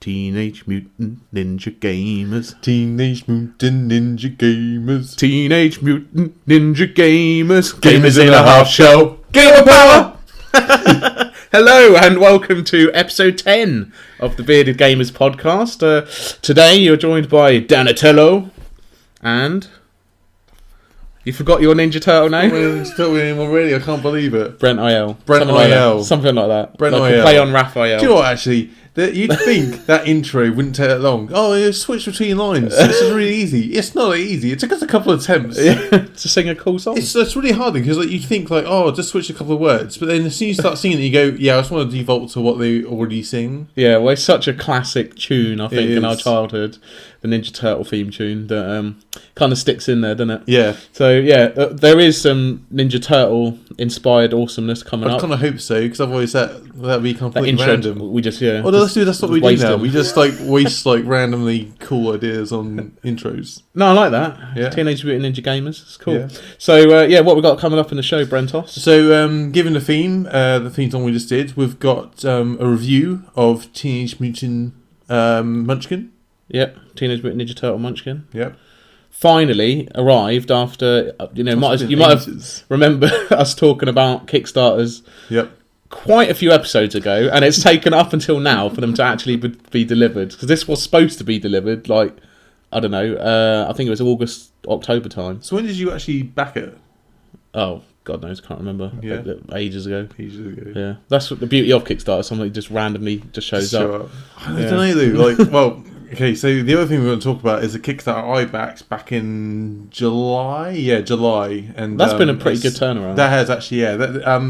Teenage Mutant Ninja Gamers. Teenage Mutant Ninja Gamers. Teenage Mutant Ninja Gamers. Gamers in a half shell. Gamer power! Hello and welcome to episode 10 of the Bearded Gamers podcast. Today you're joined by Donatello and... You forgot your Ninja Turtle name? It's still with him already, I can't believe it. Brent IL. Brent IL. Something like that. Brent like IL. Play on Raphael. Do you know what, actually? You'd think that intro wouldn't take that long. Oh, you switch between lines. This is really easy. It's not easy. It took us a couple of attempts. To sing a cool song. It's really hard because you think just switch a couple of words, but then as soon as you start singing it, you go, yeah, I just want to default to what they already sing. Yeah, well, it's such a classic tune, I think, in our childhood. The Ninja Turtle theme tune that kind of sticks in there, doesn't it? Yeah. So, yeah, there is some Ninja Turtle-inspired awesomeness coming up. I kind of hope so, because otherwise that'd be completely random. We just, yeah. Oh, that's what we do now. them. We just, waste, randomly cool ideas on intros. No, I like that. Yeah. Teenage Mutant Ninja Gamers. It's cool. Yeah. So, what we got coming up in the show, Brentos? So, given the theme song we just did, we've got a review of Teenage Mutant Munchkin. Yep, Teenage Mutant Ninja Turtle Munchkin. Yep. Finally arrived after, you might have remember us talking about Kickstarters. Yep. Quite a few episodes ago, and it's taken up until now for them to actually be delivered, because this was supposed to be delivered I don't know, I think it was October time. So when did you actually back it? Oh, God knows, can't remember. Yeah. Ages ago. Yeah. That's what the beauty of Kickstarter, something just randomly shows up. I don't know though, okay, so the other thing we're going to talk about is a Kickstarter I backed back in July. Yeah, July. And that's been a pretty good turnaround. That has actually, yeah.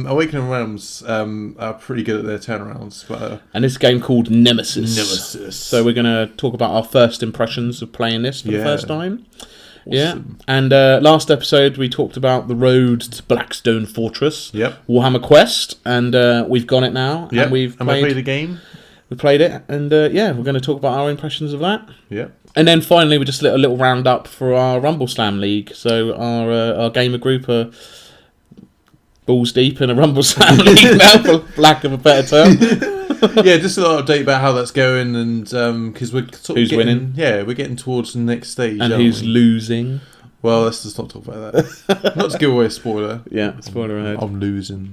Awaken and Realms are pretty good at their turnarounds. But, and this game called Nemesis. So we're going to talk about our first impressions of playing this for the first time. Awesome. Yeah, and last episode we talked about the road to Blackstone Fortress. Yep. Warhammer Quest, and we've got it now. Yep. And we've played the game. We played it, and we're going to talk about our impressions of that. Yeah. And then finally, we just did a little roundup for our RUMBLESLAM League. So our gamer group are balls deep in a RUMBLESLAM League now, for lack of a better term. Yeah, just a little update about how that's going, and because we're sort of who's winning. Yeah, we're getting towards the next stage. And who's losing. Well, let's just not talk about that. Not to give away a spoiler. Yeah, spoiler ahead. I'm losing.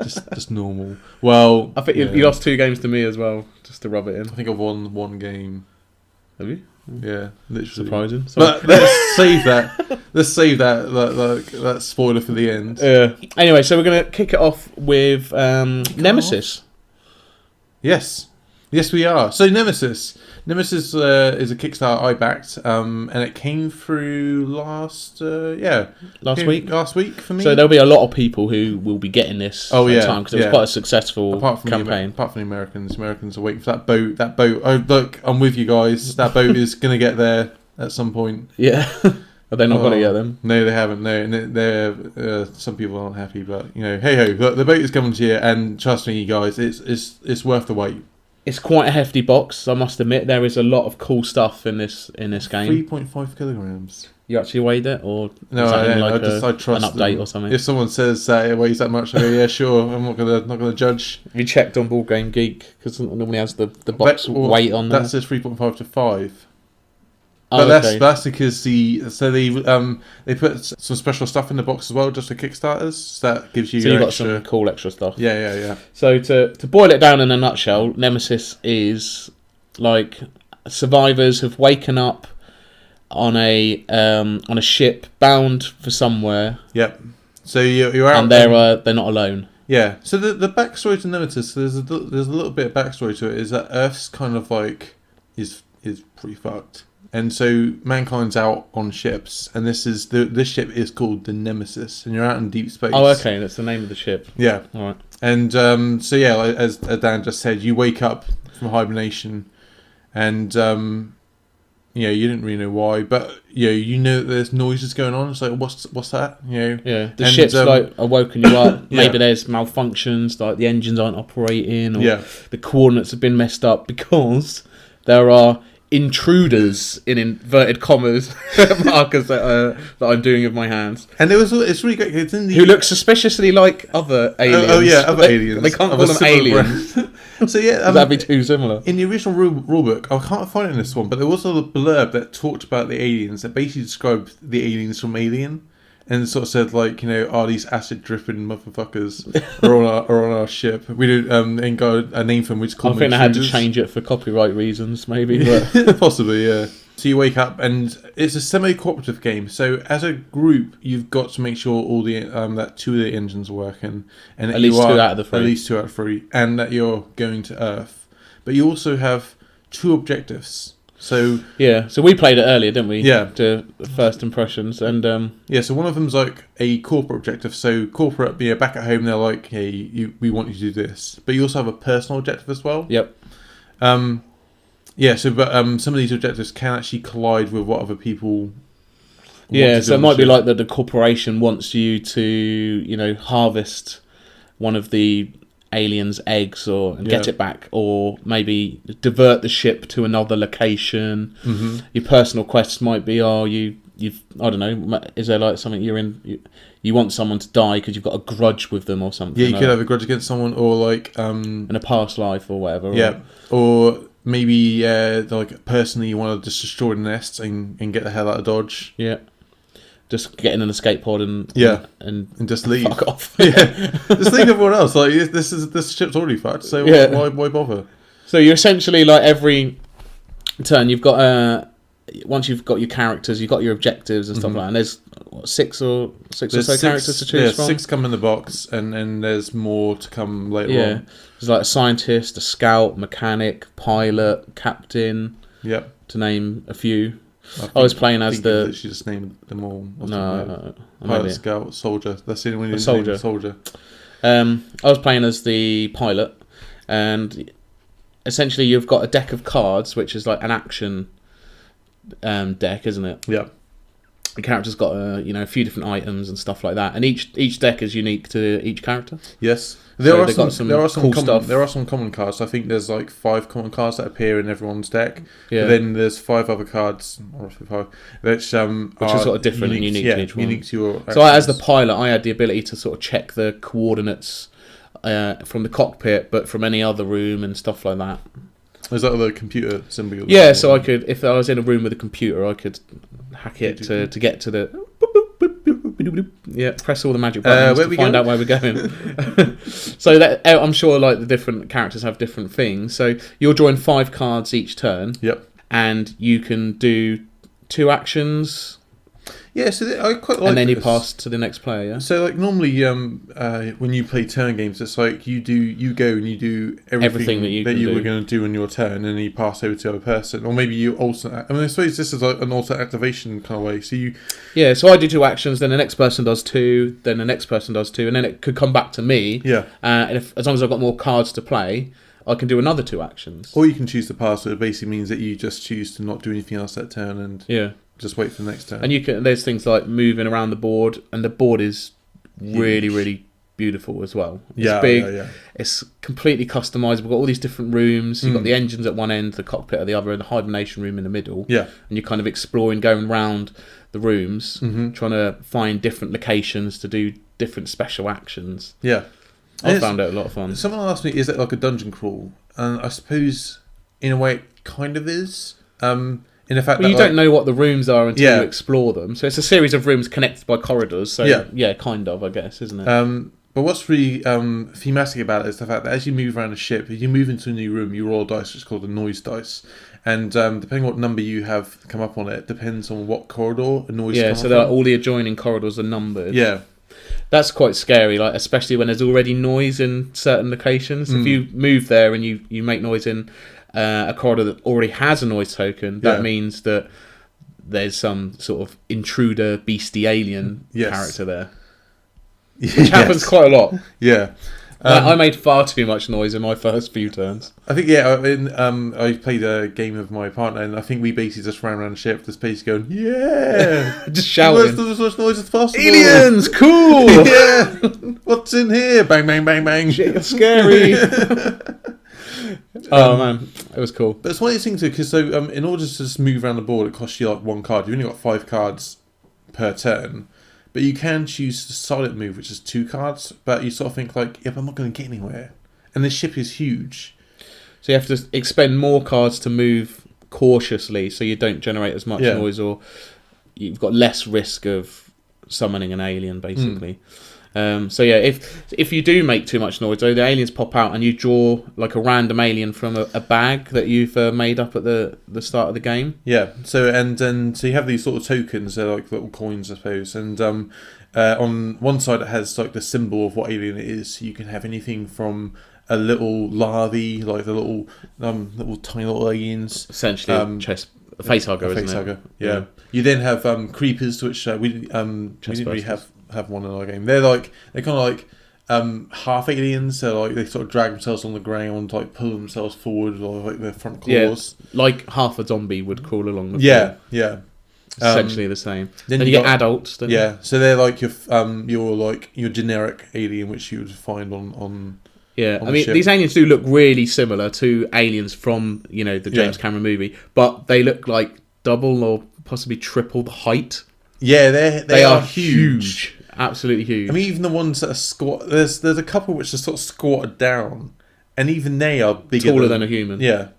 just normal. Well, I think you lost 2 games to me as well, just to rub it in. I think I've won 1 game. Have you? Yeah, literally. Surprising. But let's save that. Let's save that spoiler for the end. Anyway, so we're going to kick it off with Nemesis. Yes, we are. So Nemesis is a Kickstarter I backed, and it came through last week for me. So there'll be a lot of people who will be getting this time, because it was quite a successful campaign. Apart from the Americans are waiting for that boat. Oh, look, I'm with you guys. That boat is going to get there at some point. Yeah. Are they not going to get them? No, they haven't. No, and they're some people aren't happy, but hey ho, the boat is coming to you, and trust me, you guys, it's worth the wait. It's quite a hefty box, I must admit. There is a lot of cool stuff in this game. 3.5 kilograms. You actually weighed it, or no? I trust an update them. or something. If someone says that it weighs that much, I go, yeah, sure. I'm not gonna judge. Have you checked on Board Game Geek, because it normally has the box weight on there? That says 3.5 to 5. But that's because they put some special stuff in the box as well, just for Kickstarters. So that gives you. So you got some cool extra stuff. Yeah. So to boil it down in a nutshell, Nemesis is like survivors have waken up on a ship bound for somewhere. Yep. So you're out, and they're not alone. Yeah. So the backstory to Nemesis, there's a little bit of backstory to it. Is that Earth's kind of is pretty fucked. And so mankind's out on ships, and this ship is called the Nemesis, and you're out in deep space. Oh, okay, that's the name of the ship. Yeah. All right. And as Dan just said, you wake up from hibernation, and you didn't really know why, but you know that there's noises going on. It's like, what's that? Yeah. The ship's awoken you up. Maybe there's malfunctions, like the engines aren't operating, or the coordinates have been messed up because there are intruders in inverted commas markers that I'm doing with my hands, and it's really great. It's in who look suspiciously like other aliens. Other aliens. They can't call them aliens. So yeah, that'd be too similar. In the original rulebook, I can't find it in this one, but there was a blurb that talked about the aliens that basically described the aliens from Alien, and sort of said like, are these acid dripping motherfuckers are on our ship? We ain't got a name for them. We just call them. I think they had to change it for copyright reasons, maybe. But possibly, yeah. So you wake up, and it's a semi-cooperative game. So as a group, you've got to make sure all the that 2 of the engines are working, and that at least 2 out of the 3. At least 2 out of 3, and that you're going to Earth. But you also have 2 objectives. So yeah, so we played it earlier, didn't we? Yeah. To first impressions, and yeah. So one of them's like a corporate objective. So corporate, back at home, they're like, hey, we want you to do this. But you also have a personal objective as well. Yep. Yeah. So, but some of these objectives can actually collide with what other people. Yeah. So it might be like that the corporation wants you to, harvest one of the aliens' eggs and get it back, or maybe divert the ship to another location. Mm-hmm. Your personal quests might be, you've I don't know, is there like something you want someone to die because you've got a grudge with them or something? Yeah, you could have a grudge against someone, or like in a past life or whatever. Yeah, or maybe like personally you want to just destroy the nest and get the hell out of Dodge. Yeah. Just get in an escape pod and just leave. Fuck off. Yeah, just leave everyone else. Like this ship's already fucked. So why bother? So you're essentially like every turn you've got once you've got your characters, you've got your objectives and stuff like that. And there's 6 or so characters to choose from. 6 come in the box, and there's more to come later on. Yeah, there's like a scientist, a scout, mechanic, pilot, captain. Yep. To name a few. I was playing as the. She just named them all. No, pilot, scout, soldier. That's the only one. Soldier. I was playing as the pilot, and essentially you've got a deck of cards, which is like an action deck, isn't it? Yeah. The character's got a few different items and stuff like that, and each deck is unique to each character. There are some common cards. I think there's like 5 common cards that appear in everyone's deck. Yeah. But then there's 5 other cards, which are sort of different and unique to each one. Unique to your actions. So as the pilot, I had the ability to sort of check the coordinates from the cockpit, but from any other room and stuff like that. Is that the computer symbol? Yeah, so I could, if I was in a room with a computer, I could hack it to get to the. Yeah, press all the magic buttons to find out where we're going. So that I'm sure like the different characters have different things. So you're drawing 5 cards each turn. Yep. And you can do 2 actions. Yeah, so I quite like. And then you pass to the next player. Yeah. So like normally, when you play turn games, it's like you go and you do everything that you were going to do in your turn, and then you pass over to the other person, or maybe you alternate. I mean, I suppose this is like an alternate activation kind of way. So you. Yeah, so I do 2 actions, then the next person does 2, then the next person does 2, and then it could come back to me. Yeah. And as long as I've got more cards to play, I can do another 2 actions. Or you can choose to pass, so it basically means that you just choose to not do anything else that turn and just wait for the next turn. And there's things like moving around the board, and the board is really, really beautiful as well. It's big. Yeah. It's completely customizable. We've got all these different rooms. You've got the engines at one end, the cockpit at the other, and the hibernation room in the middle. Yeah. And you're kind of exploring, going around the rooms, trying to find different locations to do different special actions. Yeah. I found it a lot of fun. Someone asked me, is it like a dungeon crawl? And I suppose, in a way, it kind of is. In the fact that you don't know what the rooms are until you explore them. So it's a series of rooms connected by corridors. So kind of, I guess, isn't it? But what's really thematic about it is the fact that as you move around a ship, if you move into a new room, you roll dice, which is called a noise dice. And depending on what number you have come up on it, depends on what corridor a noise comes so all the adjoining corridors are numbered. Yeah. That's quite scary, like especially when there's already noise in certain locations. If you move there and you make noise in a corridor that already has a noise token, that means that there's some sort of intruder, beastie alien character there. Which happens quite a lot. Yeah. I made far too much noise in my first few turns. I think, I played a game with my partner, and I think we basically just ran around the ship, the space going, just shouting. As much noise as possible. Aliens, cool! Yeah! What's in here? Bang, bang, bang, bang. Shit, you're scary. Oh, man. It was cool. But it's one of these things, because in order to just move around the board, it costs you like 1 card. You've only got 5 cards per turn. But you can choose the silent move, which is 2 cards. But you sort of think like, but I'm not going to get anywhere. And the ship is huge. So you have to expend more cards to move cautiously, so you don't generate as much noise, or you've got less risk of summoning an alien, basically. So yeah, if you do make too much noise, though, the aliens pop out and you draw like a random alien from a bag that you've made up at the start of the game. Yeah. So so you have these sort of tokens. They're like little coins, I suppose. And on one side it has like the symbol of what alien it is. So you can have anything from a little larvae, like the little tiny little aliens. Essentially, a facehugger, isn't it? Yeah. You then have creepers, which we didn't really have one in our game. They're kind of like half aliens, so like they sort of drag themselves on the ground, like pull themselves forward, or like their front claws. Yeah, like half a zombie would crawl along the floor. Yeah. Essentially the same. Then you get adults. So they're like your generic alien, which you would find on. Yeah, I mean, these aliens do look really similar to aliens from the James Cameron movie, but they look like double or possibly triple the height. Yeah, they are huge. Absolutely huge. I mean, even the ones that are squat. There's a couple which are sort of squatted down, and even they are bigger, taller than a human. Yeah,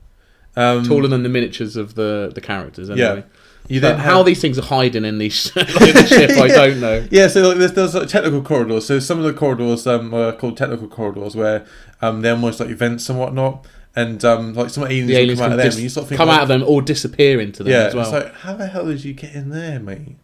taller than the miniatures of the characters. Anyway. Yeah. How these things are hiding in these the ship, I don't know. Yeah, so like, there's like technical corridors. So some of the corridors are called technical corridors, where they're almost like vents and whatnot. And like some aliens come out of them, and you sort of think out of them or disappear into them as well. It's like, how the hell did you get in there, mate?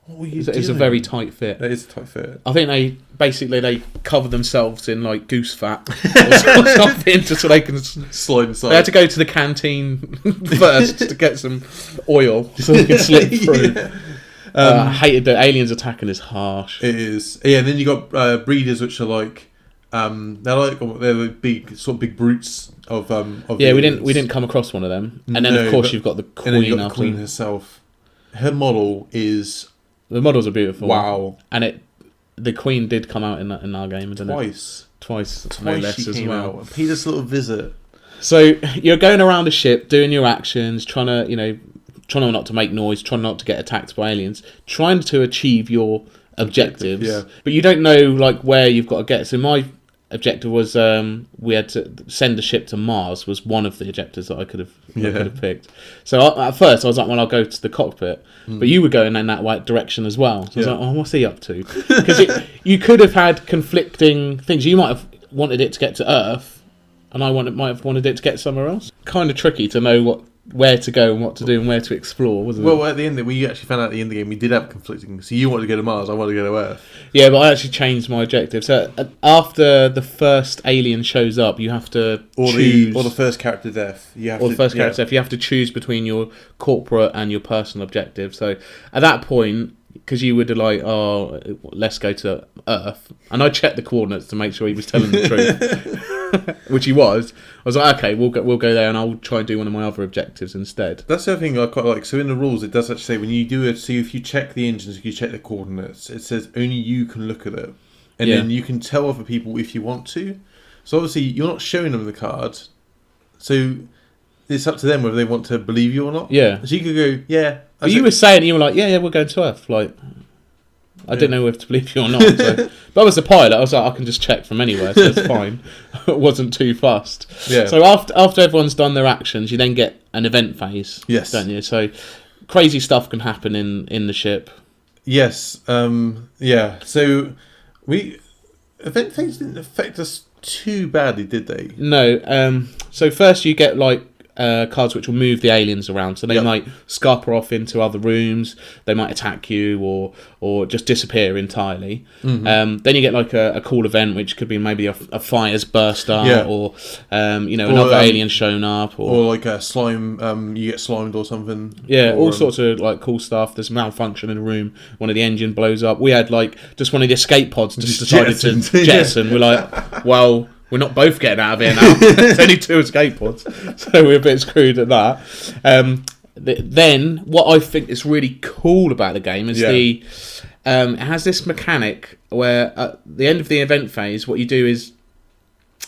What were you doing? It's a very tight fit. It is a tight fit. I think they cover themselves in like goose fat or something just so they can slide inside. They had to go to the canteen first to get some oil so they can slip through. I hated the aliens attacking is harsh. It is. Yeah, and then you got breeders, which are like they're big brutes of yeah, we didn't come across one of them. And then of course you've got the queen. And then you've got the queen herself. Her model is. The models are beautiful. Wow. And the queen did come out in our game, didn't it? Twice, no less she as came well. Out. Paid us a little visit. So you're going around a ship, doing your actions, trying not to make noise, trying not to get attacked by aliens, trying to achieve your objectives. Yeah. But you don't know like where you've got to get. So my objective was we had to send a ship to Mars. Was one of the objectives that I could have picked. So at first I was like, well, I'll go to the cockpit. But you were going in that direction as well. So I was like, oh, what's he up to? Because you could have had conflicting things. You might have wanted it to get to Earth, and I might have wanted it to get somewhere else. Kind of tricky to know where to go and what to do and where to explore, wasn't it? Well, at the end, we actually found out at the end of the game we did have conflicting. So you wanted to go to Mars, I wanted to go to Earth. Yeah, but I actually changed my objective. So after the first alien shows up, you have to choose... Or the first character death. You have to choose between your corporate and your personal objective. So at that point, because you would have like, oh, let's go to Earth. And I checked the coordinates to make sure he was telling the truth. Which he was. I was like, okay, we'll go there and I'll try and do one of my other objectives instead. That's the other thing I quite like. So in the rules, it does actually say when you do it, so if you check the engines, if you check the coordinates, it says only you can look at it. And then you can tell other people if you want to. So obviously, you're not showing them the card. So it's up to them whether they want to believe you or not. Yeah. So you could go, yeah. But you were saying, you were like, yeah, we're going to Earth. Like, I didn't know whether to believe you or not. So. But I was a pilot. I was like, I can just check from anywhere, so it's fine. It wasn't too fast. Yeah. So after everyone's done their actions, you then get an event phase. Yes. Don't you? So crazy stuff can happen in the ship. Yes. Yeah. So event phase didn't affect us too badly, did they? No. So first you get like cards which will move the aliens around, so they might scupper off into other rooms, they might attack you or just disappear entirely. Then you get like a cool event which could be maybe a fire's burst up or another alien shown up or like a slime, you get slimed or something. All sorts of like cool stuff. There's malfunction in a room, one of the engine blows up. We had like just one of the escape pods just decided to jettison. We're like, well, we're not both getting out of here now. There's only 2 escape pods. So we're a bit screwed at that. Then, what I think is really cool about the game is it has this mechanic where at the end of the event phase, what you do is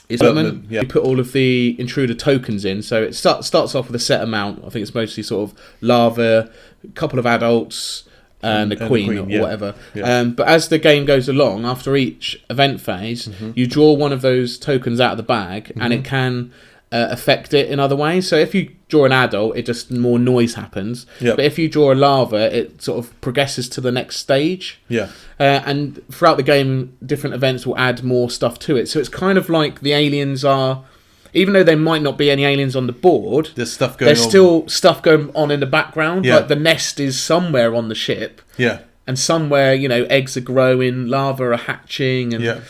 you put all of the intruder tokens in. So it starts off with a set amount. I think it's mostly sort of lava, a couple of adults, and the queen or whatever. Yeah. But as the game goes along, after each event phase, you draw one of those tokens out of the bag, and it can affect it in other ways. So if you draw an adult, it just more noise happens. Yep. But if you draw a larva, it sort of progresses to the next stage. Yeah. And throughout the game, different events will add more stuff to it. So it's kind of like the aliens are, even though there might not be any aliens on the board, there's still stuff going on in the background. Yeah. Like the nest is somewhere on the ship. Yeah. And somewhere, eggs are growing, larvae are hatching. And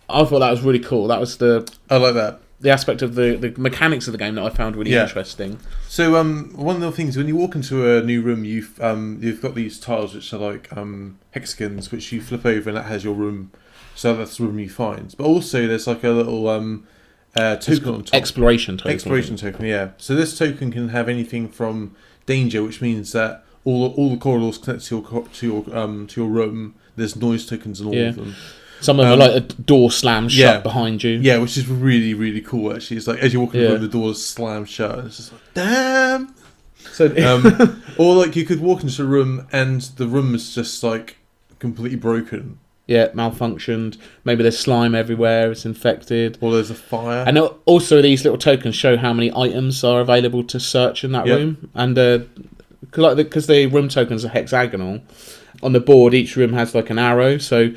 I thought that was really cool. That was I like that. The aspect of the mechanics of the game that I found really interesting. So one of the things, when you walk into a new room, you've got these tiles which are like hexagons, which you flip over and that has your room. So that's the room you find. But also there's like a little token on top. Exploration token, yeah. So this token can have anything from danger, which means that all the corridors connect to your room. There's noise tokens in all of them. Some of them are like a door slammed shut behind you. Yeah, which is really, really cool, actually. It's like, as you walk in the room, the doors slam shut, and it's just like, damn! So, or, like, you could walk into a room, and the room is just, like, completely broken. Yeah, malfunctioned. Maybe there's slime everywhere, it's infected. Or there's a fire. And also, these little tokens show how many items are available to search in that room. And, because the room tokens are hexagonal, on the board, each room has, like, an arrow, so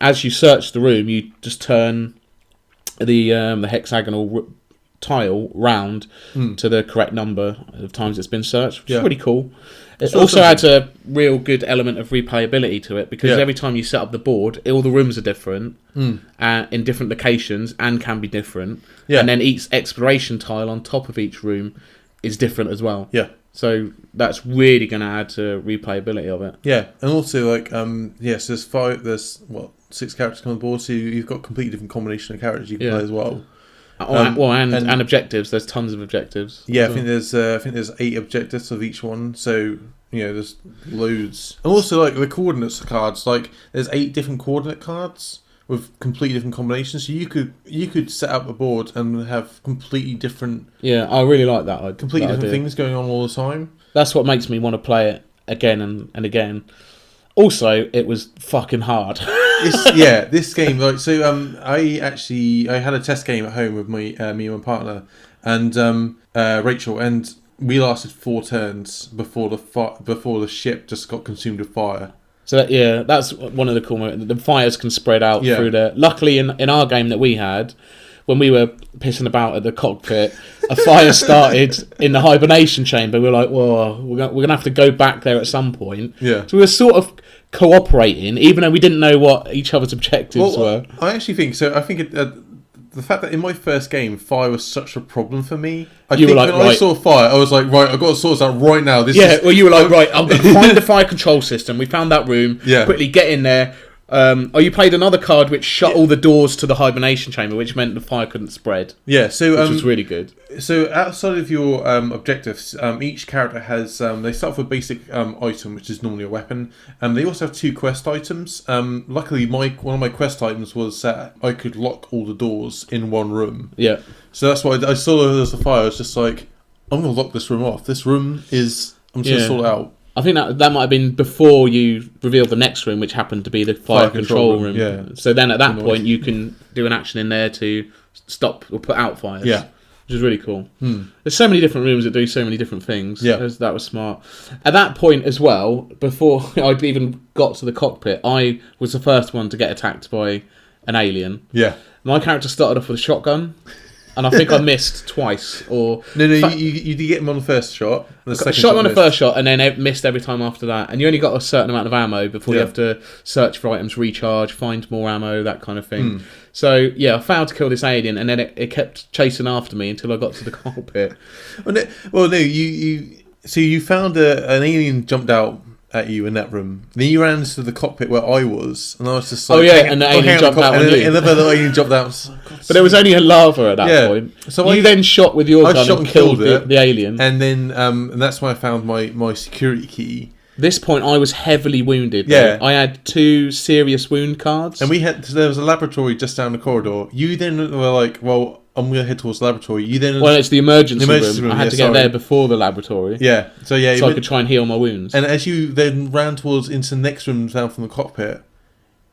as you search the room, you just turn the hexagonal tile round to the correct number of times it's been searched, which is really cool. It also adds a real good element of replayability to it, because every time you set up the board, all the rooms are different in different locations and can be different. Yeah. And then each exploration tile on top of each room is different as well. Yeah. So that's really going to add to replayability of it. Yeah, and also like so there's 6 characters on the board, so you've got a completely different combination of characters you can play as well. And objectives. There's tons of objectives. Yeah, I think there's 8 objectives of each one. So there's loads. And also like the coordinates cards. Like there's 8 different coordinate cards with completely different combinations. So you could set up a board and have completely different. Yeah, I really like that. Completely different things going on all the time. That's what makes me want to play it again and again. Also, it was fucking hard. This game, like, so I had a test game at home with me and my partner and Rachel, and we lasted 4 turns before the ship just got consumed with fire. So that's one of the cool moments. The fires can spread out through the. Luckily, in our game that we had, when we were pissing about at the cockpit, a fire started in the hibernation chamber. We were like, "Whoa, we're gonna have to go back there at some point." Yeah. So we were sort of cooperating, even though we didn't know what each other's objectives were. I actually think so. I think the fact that in my first game, fire was such a problem for me. I saw fire, I was like, right, I've got to sort this out right now. You were like, right, I'm going to find the fire control system. We found that room. Yeah. Quickly get in there. You played another card which shut all the doors to the hibernation chamber, which meant the fire couldn't spread. Yeah, so which was really good. So outside of your objectives, each character has they start with a basic item, which is normally a weapon. They also have 2 quest items. Luckily, one of my quest items was that I could lock all the doors in one room. Yeah. So that's why I saw there was a fire. I was just like, I'm going to lock this room off. This room is. I'm just going to sort it out. I think that might have been before you revealed the next room, which happened to be the fire control room. Yeah. So then at that point, you can do an action in there to stop or put out fires. Yeah. Which is really cool. There's so many different rooms that do so many different things. Yeah. That was smart. At that point as well, before I'd even got to the cockpit, I was the first one to get attacked by an alien. Yeah. My character started off with a shotgun. And I think I missed twice. Or No, you did get him on the first shot. Shot him on the first shot, and then missed every time after that. And you only got a certain amount of ammo before you have to search for items, recharge, find more ammo, that kind of thing. So, I failed to kill this alien, and then it kept chasing after me until I got to the cockpit. You found an alien jumped out at you in that room. Then you ran into the cockpit where I was, and I was just like, and the alien jumped out on you. Another alien jumped out. But there was only a larva at that point. So you then shot with your gun and killed the alien. And then and that's when I found my security key. This point, I was heavily wounded. Yeah. I had 2 serious wound cards. And there was a laboratory just down the corridor. You then were like, well, I'm going to head towards the laboratory. It's the emergency room. I had to get there before the laboratory. Yeah. So I could try and heal my wounds. And as you then ran into the next room down from the cockpit,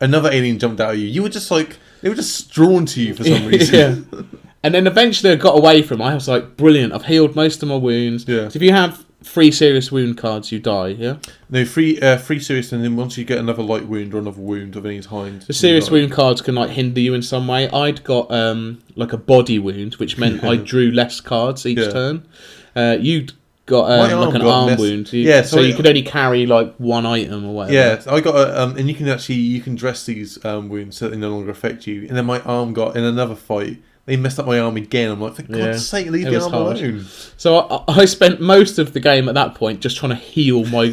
another alien jumped out at you. You were just like, they were just drawn to you for some reason. Yeah. And then eventually I got away from it. I was like, brilliant, I've healed most of my wounds. Yeah. So if you have 3 serious wound cards, you die, yeah? No, 3 serious, and then once you get another light wound or another wound of any kind... The serious wound cards can like hinder you in some way. I'd got like a body wound, which meant I drew less cards each turn. You'd got like an arm wound. So you could only carry like 1 item or whatever. Yeah, I got and you can dress these wounds so they no longer affect you. And then my arm got, in another fight, they messed up my arm again. I'm like, for God's sake, leave the arm alone. So I spent most of the game at that point just trying to heal my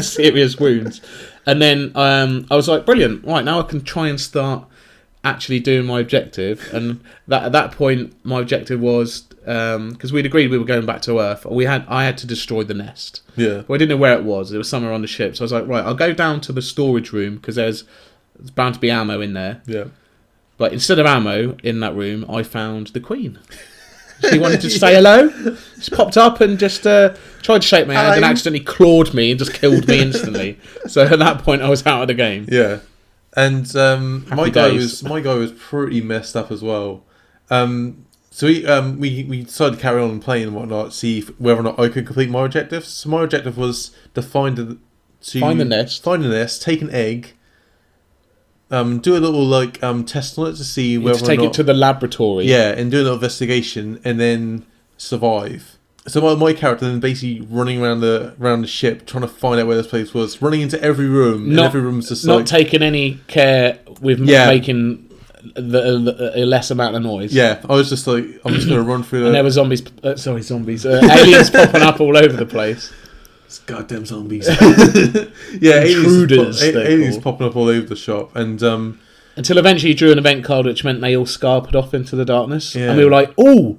serious wounds. And then I was like, brilliant, right, now I can try and start actually doing my objective. And at that point, my objective was, because we'd agreed we were going back to Earth, I had to destroy the nest. Yeah. But I didn't know where it was. It was somewhere on the ship. So I was like, right, I'll go down to the storage room, because there's bound to be ammo in there. Yeah. But instead of ammo in that room, I found the Queen. She wanted to say hello. She popped up and just tried to shake my hand and accidentally clawed me and just killed me instantly. So at that point, I was out of the game. Yeah. And my guy was pretty messed up as well. So we decided to carry on playing and whatnot, see whether or not I could complete my objectives. So my objective was to find the nest, take an egg, do a little test on it to see whether or not... take it to the laboratory. Yeah, and do a little investigation and then survive. So my character then basically running around the ship trying to find out where this place was, running into every room, and every room's just not taking any care with making a less amount of noise. Yeah, I was just like, I'm just going to run through and there were zombies. Aliens popping up all over the place. It's goddamn zombies. Yeah, intruders. Aliens popping up all over the shop, and until eventually you drew an event card, which meant they all scarpered off into the darkness, and we were like, "Oh,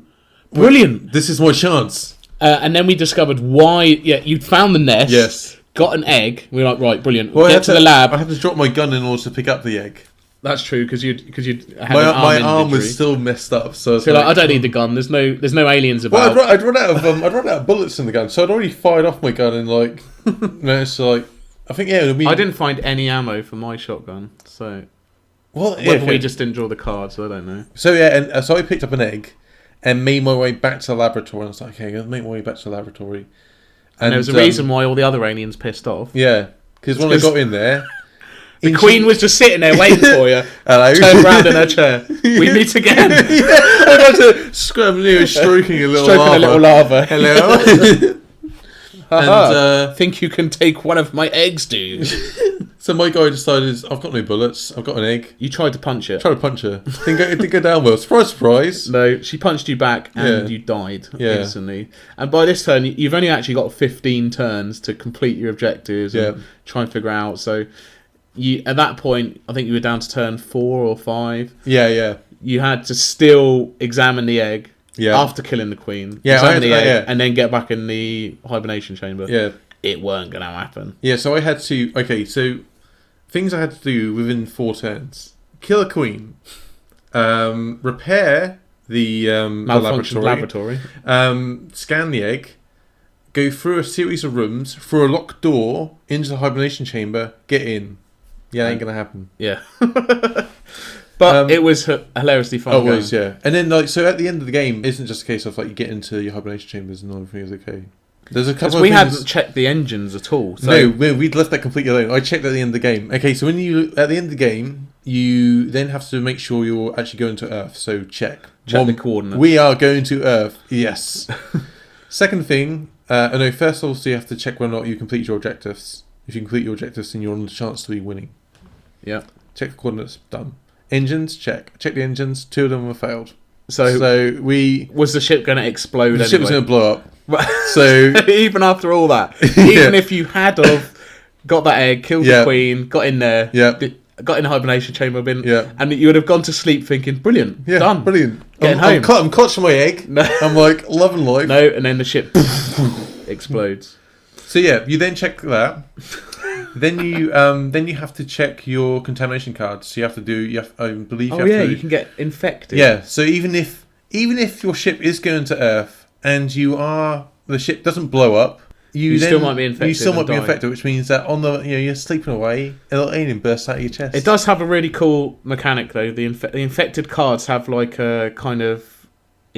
brilliant! This is my chance." And then we discovered why. Yeah, you'd found the nest. Yes. Got an egg. We were like, right, brilliant. Well, Get to the lab. I had to drop my gun in order to pick up the egg. That's true, because you'd had my arm was still messed up, so I don't need the gun. There's no aliens about. Well, I'd run out of bullets in the gun, so I'd already fired off my gun and I think I didn't find any ammo for my shotgun, so we just didn't draw the card, so I don't know. So and so I picked up an egg and made my way back to the laboratory. And I was like, okay, I'm gonna make my way back to the laboratory. And there was a reason why all the other aliens pissed off. Yeah, because when I got in there. The Queen was just sitting there waiting for you. Hello. Turned around in her chair. We meet again. I got to stroking a little lava. Hello. And think you can take one of my eggs, dude? So my guy decided, I've got no bullets. I've got an egg. You tried to punch it. Tried to punch her. It didn't go down well. Surprise, surprise. No, she punched you back and you died instantly. And by this turn, you've only actually got 15 turns to complete your objectives and try and figure out. So. At that point, I think you were down to turn 4 or 5. Yeah. You had to still examine the egg after killing the Queen. Yeah, examine the egg and then get back in the hibernation chamber. Yeah. It weren't going to happen. Yeah, so I had to... Okay, so things I had to do within 4 turns. Kill a Queen. Repair the laboratory. Scan the egg. Go through a series of rooms, through a locked door, into the hibernation chamber, get in. Yeah, that ain't gonna happen. Yeah. But it was hilariously fun. Oh, it was, yeah. And then, so at the end of the game, it isn't just a case of, you get into your hibernation chambers and everything is okay. There's a couple of we hadn't checked the engines at all. So. No, we'd left that completely alone. I checked at the end of the game. Okay, so at the end of the game, you then have to make sure you're actually going to Earth. So check the coordinates. We are going to Earth. Yes. Second thing, first also you have to check whether or not you complete your objectives. If you complete your objectives, then you're on the chance to be winning. Yeah. Check the coordinates. Done. Engines. Check. Check the engines. 2 of them have failed. So we... Was the ship going to explode? The ship was going to blow up. So even after all that, even if you had got that egg, killed the Queen, got in there, got in the hibernation chamber, and you would have gone to sleep thinking, brilliant, done, brilliant. Getting home. I'm clutching my egg. No. I'm like loving life. No, and then the ship explodes. So you then check that. Then you have to check your contamination cards. So I believe. You can get infected. Yeah. So even if your ship is going to Earth and the ship doesn't blow up, you still might be infected. You still might be infected, which means that you're sleeping away, a little alien bursts out of your chest. It does have a really cool mechanic though. The infected cards have like a kind of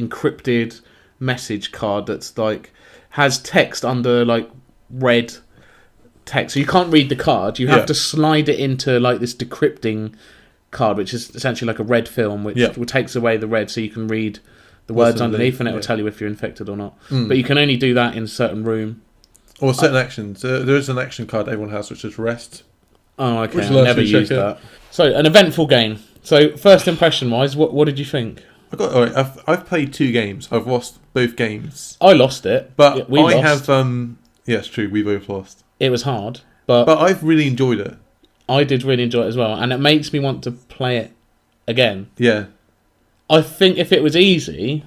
encrypted message card that's like has text under like red text. So you can't read the card. You have to slide it into like this decrypting card, which is essentially like a red film, which takes away the red, so you can read the words underneath, and it will tell you if you're infected or not. But you can only do that in a certain room. Or certain actions. There is an action card everyone has, which is rest. Oh, okay. I never used that. So, an eventful game. So, first impression-wise, what did you think? I've played 2 games. I've lost both games. I lost it. But I have... yeah, it's true. We both lost. It was hard. But I've really enjoyed it. I did really enjoy it as well. And it makes me want to play it again. Yeah. I think if it was easy,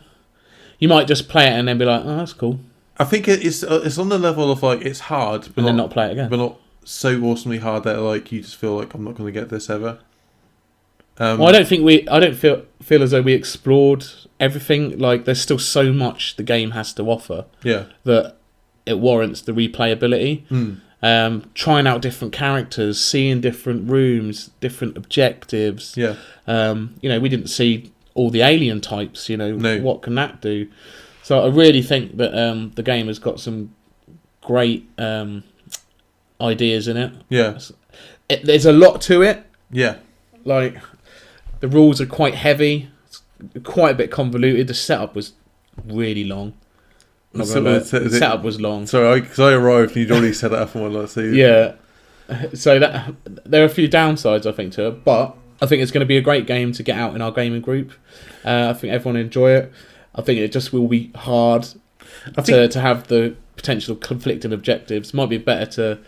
you might just play it and then be like, oh, that's cool. I think it's on the level of like it's hard, but then not play it again. But not so awesomely hard that like you just feel like I'm not going to get this ever. Well, I don't feel as though we explored everything. Like there's still so much the game has to offer. Yeah. That it warrants the replayability. Trying out different characters, seeing different rooms, different objectives. Yeah. We didn't see all the alien types. No. What can that do? So I really think that the game has got some great ideas in it. Yeah. There's a lot to it. Yeah. Like, the rules are quite heavy. It's quite a bit convoluted. The setup was really long. The setup was long. Sorry, because I arrived and you'd already set it up on one. Yeah. So there are a few downsides, I think, to it. But I think it's going to be a great game to get out in our gaming group. I think everyone will enjoy it. I think it just will be hard to have the potential conflicting objectives. Might be better to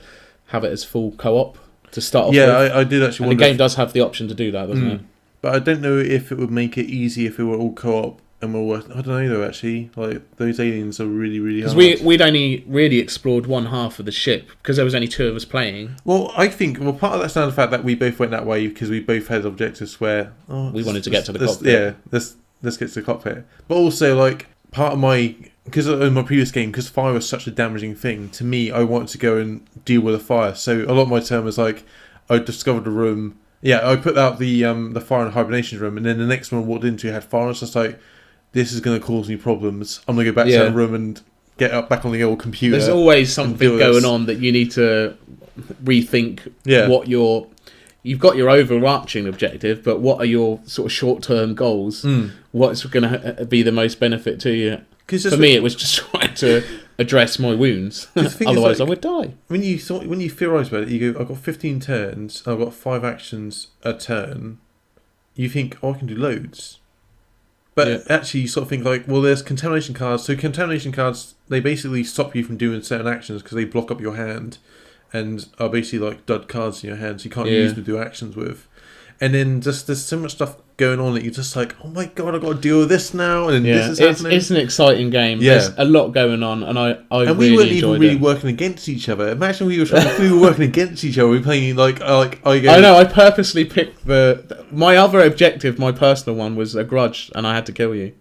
have it as full co-op to start off with. Yeah, I did actually wonder. The game does have the option to do that, doesn't it? But I don't know if it would make it easy if it were all co-op and we're I don't know though, actually. Like, those aliens are really, really hard. Because we'd only really explored one half of the ship because there was only 2 of us playing. Well, I think part of that's down to the fact that we both went that way because we both had objectives where... we wanted to get to the cockpit. Yeah, let's get to the cockpit. But also, like, part of my... Because in my previous game, because fire was such a damaging thing, to me, I wanted to go and deal with a fire. So a lot of my term was like, I discovered a room... Yeah, I put out the fire and hibernation room, and then the next one I walked into had fire. It's just like, this is going to cause me problems. I'm going to go back to that room and get back on the old computer. There's always something going on that you need to rethink what your... You've got your overarching objective, but what are your sort of short-term goals? What's going to be the most benefit to you? For me, it was just trying to address my wounds. Otherwise, I would die. When you theorise about it, you go, I've got 15 turns, I've got 5 actions a turn. You think, I can do loads. But actually, you sort of think like, well, there's contamination cards. So contamination cards, they basically stop you from doing certain actions because they block up your hand and are basically like dud cards in your hand, so you can't use them to do actions with. And then just there's so much stuff going on that you're just like, oh my god, I've got to deal with this now, and this is happening. It's an exciting game. Yeah. There's a lot going on, and I and we weren't even really working against each other. Imagine we were working against each other. We were playing like I know. I purposely picked my other objective. My personal one was a grudge, and I had to kill you.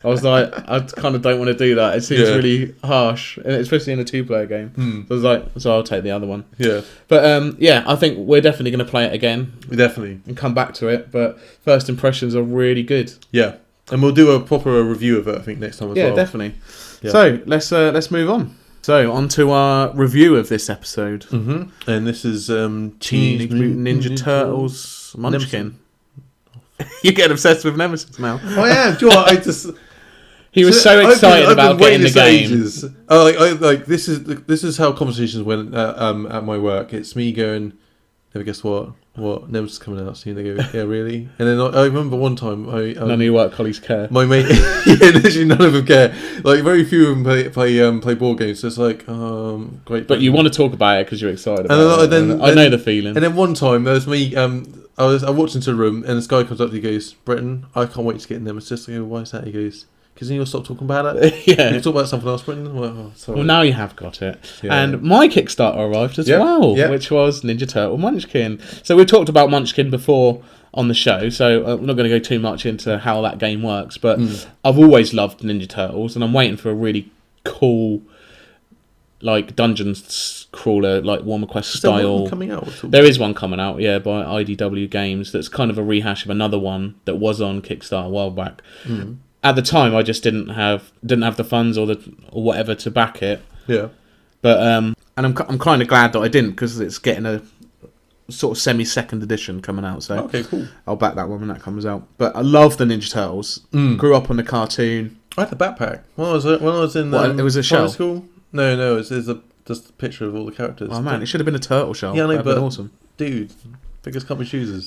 I was like, I kind of don't want to do that. It seems really harsh, especially in a 2-player game. So I was like, so I'll take the other one. Yeah. But I think we're definitely going to play it again. Definitely. And come back to it. But first impressions are really good. Yeah. And we'll do a proper review of it, I think, next time as well. Yeah, definitely. Yeah. So let's move on. So on to our review of this episode. Mm-hmm. And this is Teenage Mutant Ninja Turtles Munchkin. You're getting obsessed with Nemesis now. I am. Do you know what? He was so excited about getting the game. This is how conversations went at my work. It's me going, never guess what Nemesis is coming out soon. They go, yeah, really? And then I remember one time, none of your work colleagues care. My mate, literally none of them care. Like very few of them play board games. So it's like, great. But you want to talk about it because you're excited about it. I know the feeling. And then one time there was me. I walked into a room and this guy comes up to me and goes, Brenton, I can't wait to get Nemesis. I go, why is that? He goes, because then you'll stop talking about it. Yeah. You talk about something else, Brenton. Well, now you have got it. Yeah. And my Kickstarter arrived as well, which was Ninja Turtle Munchkin. So we've talked about Munchkin before on the show, so I'm not going to go too much into how that game works, but I've always loved Ninja Turtles, and I'm waiting for a really cool, like, dungeons crawler, like Warhammer Quest style. Is there one coming out? There is one coming out, by IDW Games. That's kind of a rehash of another one that was on Kickstarter a while back. at the time I just didn't have the funds or whatever to back it. Yeah. But and I'm kind of glad that I didn't, because it's getting a sort of semi-second edition coming out. So okay, cool. I'll back that one when that comes out. But I love the Ninja Turtles. Grew up on the cartoon. I had the backpack when I was in it was a shell? School. No, it's just a picture of all the characters. Oh man, it should have been a turtle shell. Yeah, That'd but been awesome. Dude, biggest come with choosers.